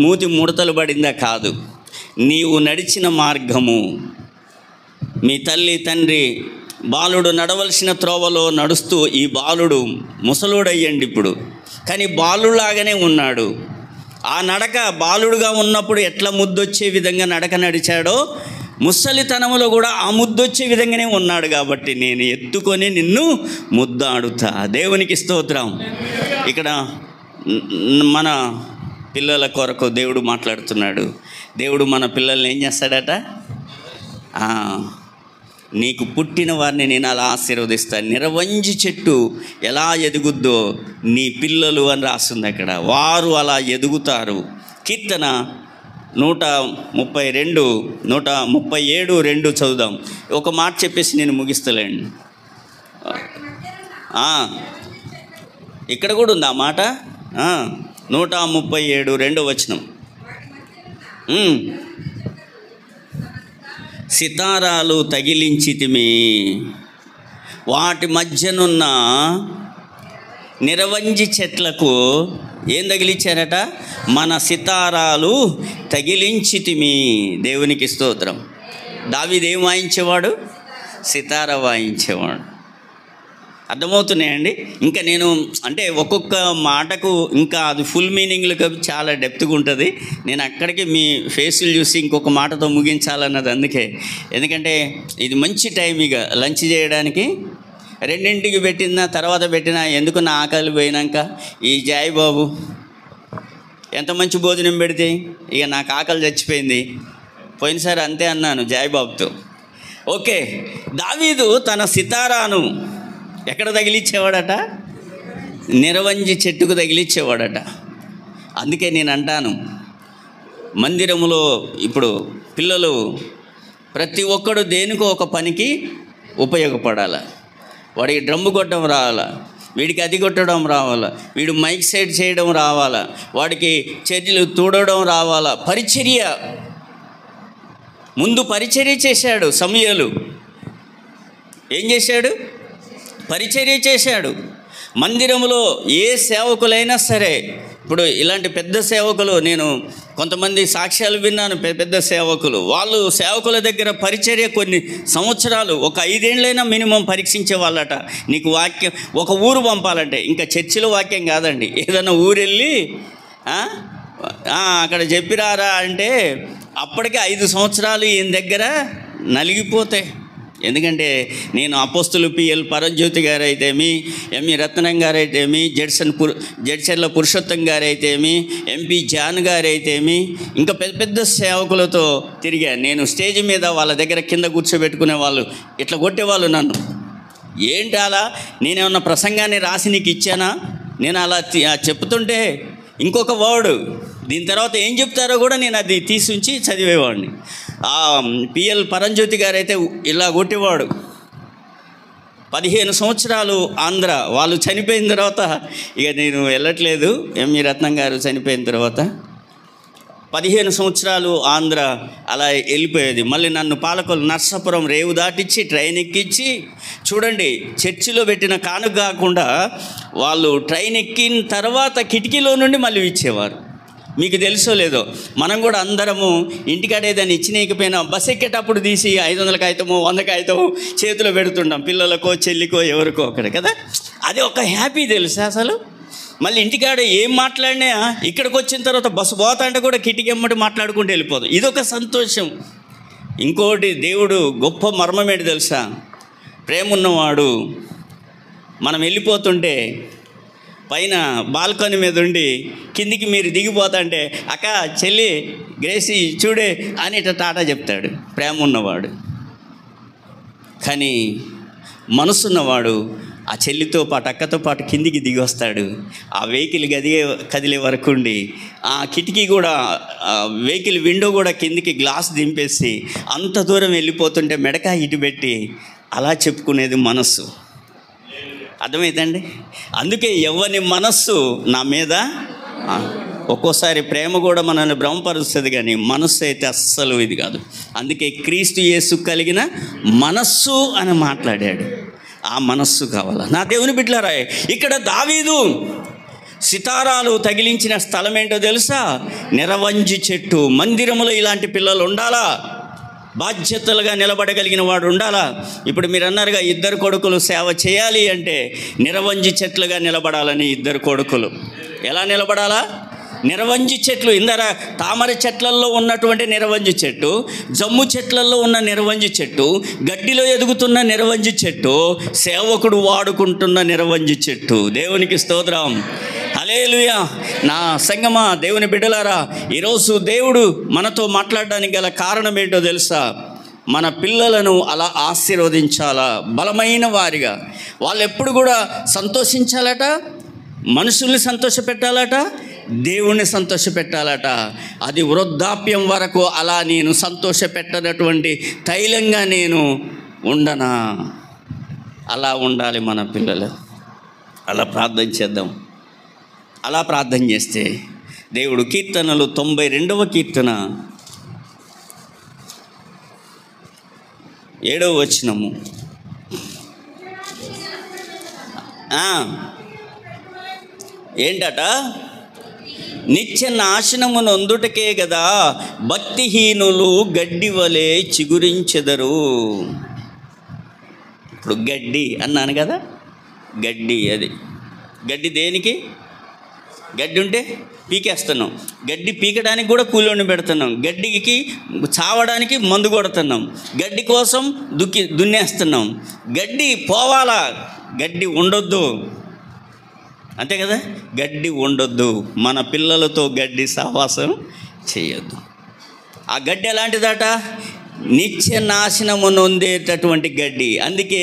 మూతి ముడతలు పడిందా? కాదు. నీవు నడిచిన మార్గము, మీ తల్లి తండ్రి బాలుడు నడవలసిన త్రోవలో నడుస్తూ, ఈ బాలుడు ముసలుడయ్యండి ఇప్పుడు, కానీ బాలులాగానే ఉన్నాడు. ఆ నడక బాలుడుగా ఉన్నప్పుడు ఎట్లా ముద్దొచ్చే విధంగా నడక నడిచాడో, ముసలితనములో కూడా ఆ ముద్దొచ్చే విధంగానే ఉన్నాడు. కాబట్టి నేను ఎత్తుకొని నిన్ను ముద్దాడుతా. దేవునికి స్తోత్రం. ఇక్కడ మన పిల్లల కొరకు దేవుడు మాట్లాడుతున్నాడు. దేవుడు మన పిల్లల్ని ఏం చేస్తాడట? నీకు పుట్టిన వారిని నేను అలా ఆశీర్వదిస్తాను. నిరవంజి చెట్టు ఎలా ఎదుగుద్దో నీ పిల్లలు అని రాస్తుంది అక్కడ. వారు అలా ఎదుగుతారు. కీర్తన 137 2 చదువుదాం. ఒక మాట చెప్పేసి నేను ముగిస్తలేండి. ఇక్కడ కూడా ఉంది ఆ మాట. 137 2వ వచనం. సితారాలు తగిలించితిమి, వాటి మధ్యనున్న నిరవంజి చెట్లకు ఏం తగిలించారట? మన సితారాలు తగిలించితిమి. దేవునికి స్తోత్రం. దావీదు ఏం వాయించేవాడు? సితార వాయించేవాడు. అర్థమవుతున్నాయండి? ఇంకా నేను అంటే ఒక్కొక్క మాటకు ఇంకా అది ఫుల్ మీనింగ్లు చాలా డెప్త్గా ఉంటుంది. నేను అక్కడికి మీ ఫేసులు చూసి ఇంకొక మాటతో ముగించాలన్నది అందుకే. ఎందుకంటే ఇది మంచి టైం ఇక లంచ్ చేయడానికి. 2ంటికి పెట్టిన తర్వాత పెట్టినా ఎందుకు నా ఆకలి పోయినాక ఈ జాయ్ బాబు ఎంత మంచి భోజనం పెడితే ఇక నాకు ఆకలి చచ్చిపోయింది. పోయినసారి అంతే అన్నాను జాయ్ బాబుతో. ఓకే, దావీదు తన సితారాను ఎక్కడ తగిలిచ్చేవాడట? నిరవంజి చెట్టుకు తగిలిచ్చేవాడట. అందుకే నేను అంటాను, మందిరములో ఇప్పుడు పిల్లలు ప్రతి ఒక్కడు దేనికో ఒక పనికి ఉపయోగపడాలి. వాడికి డ్రమ్ము కొట్టడం రావాలా, వీడికి అది కొట్టడం రావాలా, వీడు మైక్ సెట్ చేయడం రావాలా, వాడికి చర్యలు తూడడం రావాలా. పరిచర్య, ముందు పరిచర్య చేశాడు సమూయేలు. ఏం చేశాడు? పరిచర్య చేశాడు. మందిరంలో ఏ సేవకులైనా సరే, ఇప్పుడు ఇలాంటి పెద్ద సేవకులు, నేను కొంతమంది సాక్ష్యాలు విన్నాను, పెద్ద సేవకులు, వాళ్ళు సేవకుల దగ్గర పరిచర్య కొన్ని సంవత్సరాలు, ఒక 5 ఏళ్ళైనా మినిమం పరీక్షించే వాళ్ళట. నీకు వాక్యం ఒక ఊరు పంపాలంటే, ఇంకా చర్చిలో వాక్యం కాదండి, ఏదైనా ఊరెళ్ళి అక్కడ చెప్పిరారా అంటే అప్పటికే 5 సంవత్సరాలు ఈయన దగ్గర నలిగిపోతాయి. ఎందుకంటే నేను అపోస్తులు పిఎల్ పరంజ్యోతి గారు అయితేమి, ఎంఈ రత్నం గారు అయితేమి, జడ్చర్ల పురుషోత్తం గారు అయితేమి, ఎంపీ జాన్ గారు అయితేమి, ఇంకా పెద్ద పెద్ద సేవకులతో తిరిగాను నేను. స్టేజ్ మీద వాళ్ళ దగ్గర కింద కూర్చోబెట్టుకునే వాళ్ళు ఇట్లా కొట్టేవాళ్ళు నన్ను. ఏంటి అలా? నేనేమన్నా ప్రసంగాన్ని రాసి నీకు ఇచ్చానా? నేను అలా చెప్తుంటే ఇంకొక వర్డ్, దీని తర్వాత ఏం చెప్తారో కూడా నేను అది తీసుంచి చదివేవాడిని. పిఎల్ పరంజ్యోతి గారు అయితే ఇలా కొట్టేవాడు. 15 సంవత్సరాలు ఆంధ్ర, వాళ్ళు చనిపోయిన తర్వాత ఇక నేను వెళ్ళట్లేదు. ఎంఈ రత్నం గారు చనిపోయిన తర్వాత 15 సంవత్సరాలు ఆంధ్ర అలా వెళ్ళిపోయేది. మళ్ళీ నన్ను పాలకొల్లు నర్సాపురం రేవు దాటిచ్చి ట్రైన్ ఎక్కించి, చూడండి చర్చిలో పెట్టిన కానుక కాకుండా వాళ్ళు ట్రైన్ ఎక్కిన తర్వాత కిటికీలో నుండి మళ్ళీ ఇచ్చేవారు. మీకు తెలుసో లేదో, మనం కూడా అందరము ఇంటికాడ ఏదైనా ఇచ్చినకపోయినా బస్ ఎక్కేటప్పుడు తీసి 500 కాగితమో 100 కాగితమో చేతిలో పెడుతుంటాం, పిల్లలకో చెల్లికో ఎవరికో ఒకటి కదా. అది ఒక హ్యాపీ తెలుసా అసలు. మళ్ళీ ఇంటికాడ ఏం మాట్లాడినా ఇక్కడికి వచ్చిన తర్వాత బస్సు పోతా అంటే కూడా కిటికీ ఎమ్మటి మాట్లాడుకుంటూ వెళ్ళిపోదు, ఇదొక సంతోషం. ఇంకోటి దేవుడు గొప్ప మర్మం ఏంటి తెలుసా, ప్రేమ ఉన్నవాడు మనం వెళ్ళిపోతుంటే పైన బాల్కనీ మీద ఉండి కిందికి మీరు దిగిపోతా అంటే అక్క చెల్లి గ్రేసి చూడే అని ఇట్లా టాటా చెప్తాడు ప్రేమ ఉన్నవాడు. కానీ మనసున్నవాడు ఆ చెల్లితో పాటు అక్కతో పాటు కిందికి దిగి వస్తాడు. ఆ వెహికల్ కదిలే వరకు ఉండి ఆ కిటికీ కూడా వెహికల్ విండో కూడా కిందికి గ్లాస్ దింపేసి అంత దూరం వెళ్ళిపోతుంటే మెడకాయ ఇటు పెట్టి అలా చెప్పుకునేది మనస్సు. అర్థమైందండి. అందుకే ఎవరి మనస్సు నా మీద, ఒక్కోసారి ప్రేమ కూడా మనల్ని భ్రమపరుస్తుంది కానీ మనస్సు అయితే అస్సలు ఇది కాదు. అందుకే క్రీస్తు యేసు కలిగిన మనస్సు అని మాట్లాడాడు. ఆ మనస్సు కావాలా నా దేవుని బిడ్డలారా. ఇక్కడ దావీదు సితారాలు తగిలించిన స్థలం ఏంటో తెలుసా, నిరవంజి చెట్టు. మందిరములో ఇలాంటి పిల్లలు ఉండాలా, బాధ్యతలుగా నిలబడగలిగిన వాడు ఉండాలా. ఇప్పుడు మీరు అన్నారుగా 2 కొడుకులు సేవ చేయాలి అంటే నిరవంజి చెట్లుగా నిలబడాలని. 2 కొడుకులు ఎలా నిలబడాలా, నిరవంజి చెట్లు. ఇందర తామర చెట్లల్లో ఉన్నటువంటి నిరవంజి చెట్టు, జమ్ము చెట్లల్లో ఉన్న నిరవంజి చెట్టు, గడ్డిలో ఎదుగుతున్న నిరవంజి చెట్టు, సేవకుడు వాడుకుంటున్న నిరవంజి చెట్టు. దేవునికి స్తోత్రం, హల్లెలూయా. నా సంగమా, దేవుని బిడ్డలారా, ఈరోజు దేవుడు మనతో మాట్లాడడానికి గల కారణం ఏంటో తెలుసా, మన పిల్లలను అలా ఆశీర్వదించాలా, బలమైన వారిగా. వాళ్ళు ఎప్పుడు కూడా సంతోషించాలట, మనుషుల్ని సంతోషపెట్టాలట, దేవుణ్ణి సంతోషపెట్టాలట. అది వృద్ధాప్యం వరకు అలా నేను సంతోషపెట్టనటువంటి తైలంగా నేను ఉండనా. అలా ఉండాలి మన పిల్లలు. అలా ప్రార్థన చేద్దాం. అలా ప్రార్థన చేస్తే దేవుడు కీర్తనలు 92వ కీర్తన 7వ వచనము, ఏంటట, నిత్య నాశనము నొందుటకే గదా భక్తిహీనులు గడ్డి వలె చిగురించెదరు. ఇప్పుడు గడ్డి అన్నాను కదా, గడ్డి. అది గడ్డి దేనికి, గడ్డి ఉంటే పీకేస్తున్నాం, గడ్డి పీకడానికి కూడా కూలోని పెడుతున్నాం, గడ్డికి చావడానికి మందు కొడుతున్నాం, గడ్డి కోసం దున్నేస్తున్నాం. గడ్డి పోవాలా, గడ్డి ఉండొద్దు, అంతే కదా. గడ్డి ఉండొద్దు, మన పిల్లలతో గడ్డి సహవాసం చేయొద్దు. ఆ గడ్డి ఎలాంటిదట, నిత్య నాశనము నొందేటటువంటి గడ్డి. అందుకే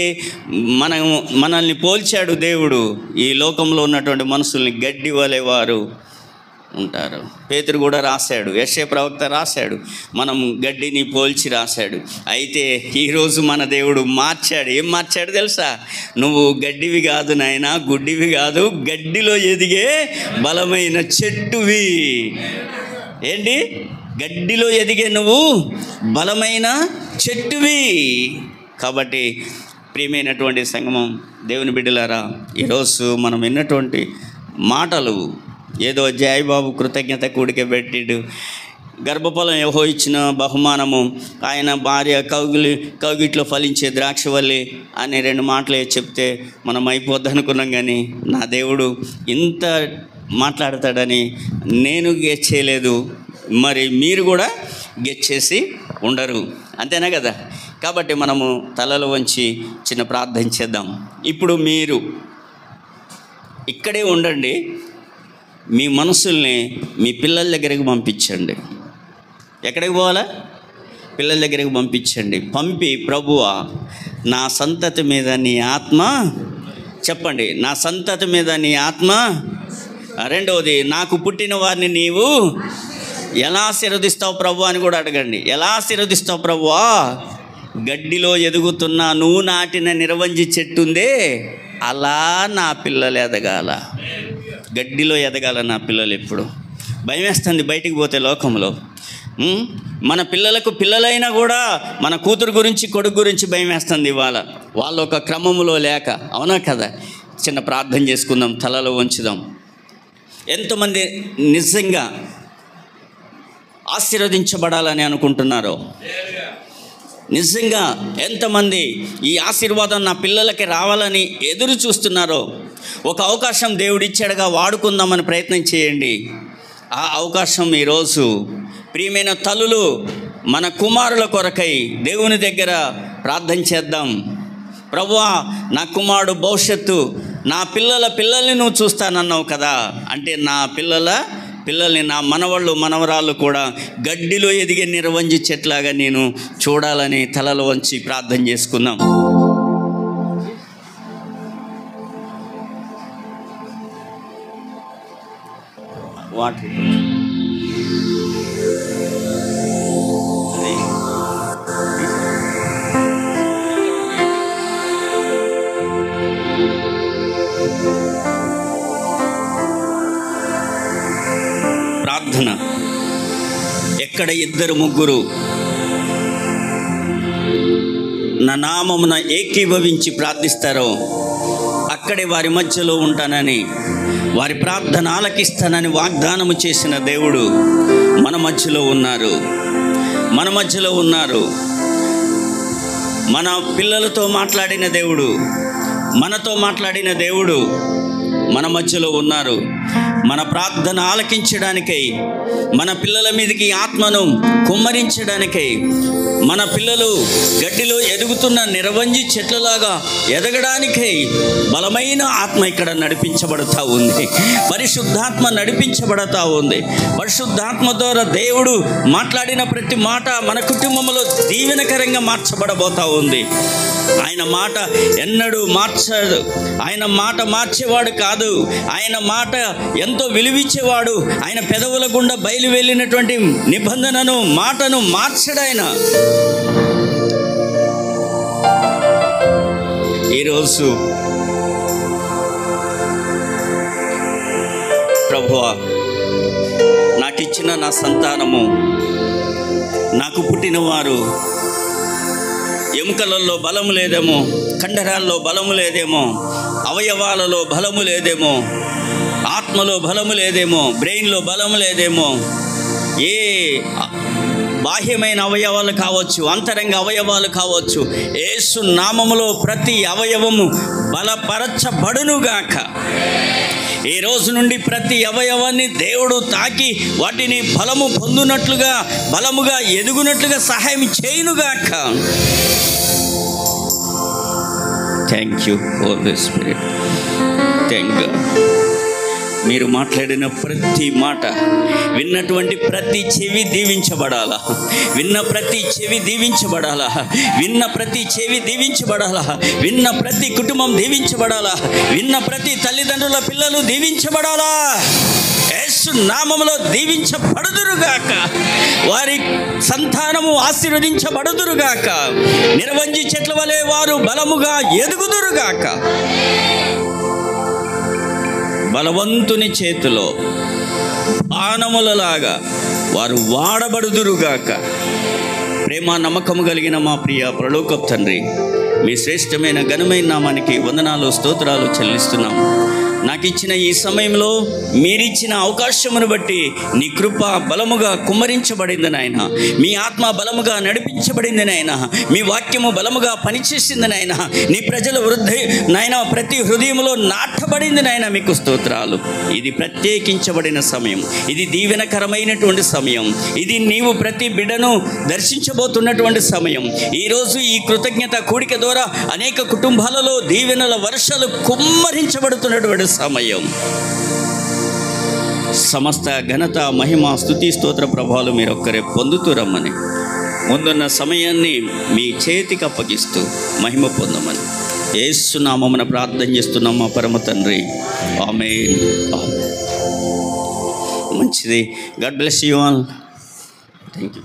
మనల్ని పోల్చాడు దేవుడు, ఈ లోకంలో ఉన్నటువంటి మనుషుల్ని గడ్డి వలె వారు ఉంటారు. పేతురు కూడా రాశాడు, యెషయా ప్రవక్త రాశాడు, మనం గడ్డిని పోల్చి రాశాడు. అయితే ఈరోజు మన దేవుడు మార్చాడు. ఏం మార్చాడు తెలుసా, నువ్వు గడ్డివి కాదు నాయనా, గుడ్డివి కాదు, గడ్డిలో ఎదిగే బలమైన చెట్టువి. ఏంటి, గడ్డిలో ఎదిగే నువ్వు బలమైన చెట్టువి. కాబట్టి ప్రియమైనటువంటి సంగమం, దేవుని బిడ్డలారా, ఈరోజు మనం విన్నటువంటి మాటలు ఏదో జయబాబు కృతజ్ఞత కూడిక పెట్టిడు, గర్భఫలం యెహోవా ఇచ్చిన బహుమానము, ఆయన భార్య కౌగిట్లో ఫలించే ద్రాక్షవల్లి అనే 2 మాటలే చెప్తే మనం అయిపోద్ది అనుకున్నాం. కానీ నా దేవుడు ఇంత మాట్లాడతాడని నేను గెస్ చేయలేదు, మరి మీరు కూడా గెస్ చేసి ఉండరు, అంతేనా కదా. కాబట్టి మనము తలలు వంచి చిన్న ప్రార్థన చేద్దాం. ఇప్పుడు మీరు ఇక్కడే ఉండండి, మీ మనసుల్ని మీ పిల్లల దగ్గరికి పంపించండి. ఎక్కడికి పోవాలా, పిల్లల దగ్గరికి పంపించండి. పంపి, ప్రభువా నా సంతతి మీద నీ ఆత్మ, చెప్పండి, నా సంతతి మీద నీ ఆత్మ. రెండవది, నాకు పుట్టిన వారిని నీవు ఎలా ఆశీర్వదిస్తావు ప్రభు అని కూడా అడగండి. ఎలా ఆశీర్వదిస్తావు ప్రభువా, గడ్డిలో ఎదుగుతున్న నువ్వు నాటిన నిరవంజి చెట్టుందే అలా నా పిల్లలు ఎదగాల, గడ్డిలో ఎదగాల నా పిల్లలు. ఎప్పుడు భయం వేస్తుంది బయటికి పోతే లోకంలో. మన పిల్లలకు పిల్లలైనా కూడా మన కూతురు గురించి కొడుకు గురించి భయం వేస్తుంది ఇవాళ, వాళ్ళు ఒక క్రమములో లేక. అవునా కదా. చిన్న ప్రార్థన చేసుకుందాం, తలలో వంచుదాం. ఎంతమంది నిజంగా ఆశీర్వదించబడాలని అనుకుంటున్నారో? నిజంగా ఎంతమంది ఈ ఆశీర్వాదం నా పిల్లలకి రావాలని ఎదురు చూస్తున్నారో? ఒక అవకాశం దేవుడిచ్చాడుగా, వాడుకుందామని ప్రయత్నం చేయండి. ఆ అవకాశం ఈరోజు ప్రియమైన తల్లులు మన కుమారుల కొరకై దేవుని దగ్గర ప్రార్థన చేద్దాం. ప్రభువా, నా కుమారుడు భవిష్యత్తు, నా పిల్లల్ని నువ్వు చూస్తానన్నావు కదా. అంటే నా పిల్లల్ని నా మనవాళ్ళు మనవరాళ్ళు కూడా గడ్డిలో ఎదిగే నిర్వంజి చెట్లాగా నేను చూడాలని తలలో వంచి ప్రార్థన చేసుకుందాం. వాటర్ ప్రార్థన. ఎక్కడ 2-3 నా నామమున ఏకీభవించి ప్రార్థిస్తారో అక్కడే వారి మధ్యలో ఉంటానని, వారి ప్రార్థన ఆలకిస్తానని వాగ్దానము చేసిన దేవుడు మన మధ్యలో ఉన్నారు. మన పిల్లలతో మాట్లాడిన దేవుడు, మనతో మాట్లాడిన దేవుడు మన మధ్యలో ఉన్నారు. మన ప్రార్థన ఆలకించడానికై, మన పిల్లల మీదకి ఆత్మను కుమ్మరించడానికై, మన పిల్లలు గడ్డిలో ఎదుగుతున్న నిర్వంజి చెట్లలాగా ఎదగడానికై బలమైన ఆత్మ ఇక్కడ నడిపించబడతా ఉంది. పరిశుద్ధాత్మ నడిపించబడతా ఉంది. పరిశుద్ధాత్మ ద్వారా దేవుడు మాట్లాడిన ప్రతి మాట మన కుటుంబంలో దీవెనకరంగా మార్చబడబోతా ఉంది. ఆయన మాట ఎన్నడూ మార్చడు. ఆయన మాట మార్చేవాడు కాదు. ఆయన మాట ఎంతో విలువిచ్చేవాడు. ఆయన పెదవుల గుండా బయలు వెళ్ళినటువంటి నిబంధనను, మాటను మార్చడాయన. ఈరోజు ప్రభువా, నాకిచ్చిన నా సంతానము, నాకు పుట్టినవారు ఎముకలలో బలము లేదేమో, కండరాల్లో బలము లేదేమో, అవయవాలలో బలము లేదేమో, ఆత్మలో బలము లేదేమో, బ్రెయిన్లో బలము లేదేమో, ఏ బాహ్యమైన అవయవాలు కావచ్చు, అంతరంగ అవయవాలు కావచ్చు, యేసు నామములో ప్రతి అవయవము బలపరచబడునుగాక. ఈ రోజు నుండి ప్రతి అవయవాన్ని దేవుడు తాకి వాటిని బలము పొందునట్లుగా, బలముగా ఎదుగునట్లుగా సహాయం చేయునుగాక. Thank you Holy Spirit. Thank God. మీరు మాట్లాడిన ప్రతి మాట, విన్నటువంటి ప్రతి చెవి దీవించబడాలా. విన్న ప్రతి చెవి దీవించబడాలా. విన్న ప్రతి చెవి దీవించబడాలా. విన్న ప్రతి కుటుంబం దీవించబడాలా. విన్న ప్రతి తల్లిదండ్రుల పిల్లలు దీవించబడాలా. యేసు నామములో దీవించబడుదురుగాక. వారి సంతానము ఆశీర్వదించబడుదురుగాక. నిర్వంజి చెట్ల వలె వారు బలముగా ఎదుగుదురుగాక. బలవంతుని చేతిలో బాణములలాగా వారు వాడబడుదురుగాక. ప్రేమ నమ్మకము కలిగిన మా ప్రియ పరలోకపు తండ్రి, మీ శ్రేష్టమైన ఘనమైన నామానికి వందనాలు, స్తోత్రాలు చెల్లిస్తున్నాం. నాకు ఇచ్చిన ఈ సమయంలో మీరిచ్చిన అవకాశమును బట్టి నీ కృప బలముగా కుమ్మరించబడింది నాయన. మీ ఆత్మ బలముగా నడిపించబడింది నాయన. మీ వాక్యము బలముగా పనిచేసింది నాయన. నీ ప్రజల నాయన ప్రతి హృదయంలో నాటబడింది నాయన. మీకు స్తోత్రాలు. ఇది ప్రత్యేకించబడిన సమయం, ఇది దీవెనకరమైనటువంటి సమయం, ఇది నీవు ప్రతి బిడ్డను దర్శించబోతున్నటువంటి సమయం. ఈరోజు ఈ కృతజ్ఞత కూడిక ద్వారా అనేక కుటుంబాలలో దీవెనల వర్షాలు కుమ్మరించబడుతున్నటువంటి సమయం. సమస్త ఘనత, మహిమ, స్తుతి, స్తోత్ర ప్రభావాలు మీరొక్కరే పొందుతూ రమ్మని, ముందున్న సమయాన్ని మీ చేతికి అప్పగిస్తూ మహిమ పొందమని యేసు నామమున ప్రార్థన చేస్తున్నాం మా పరమ తండ్రి. ఆమేన్. మంచిది. God bless you all. Thank you.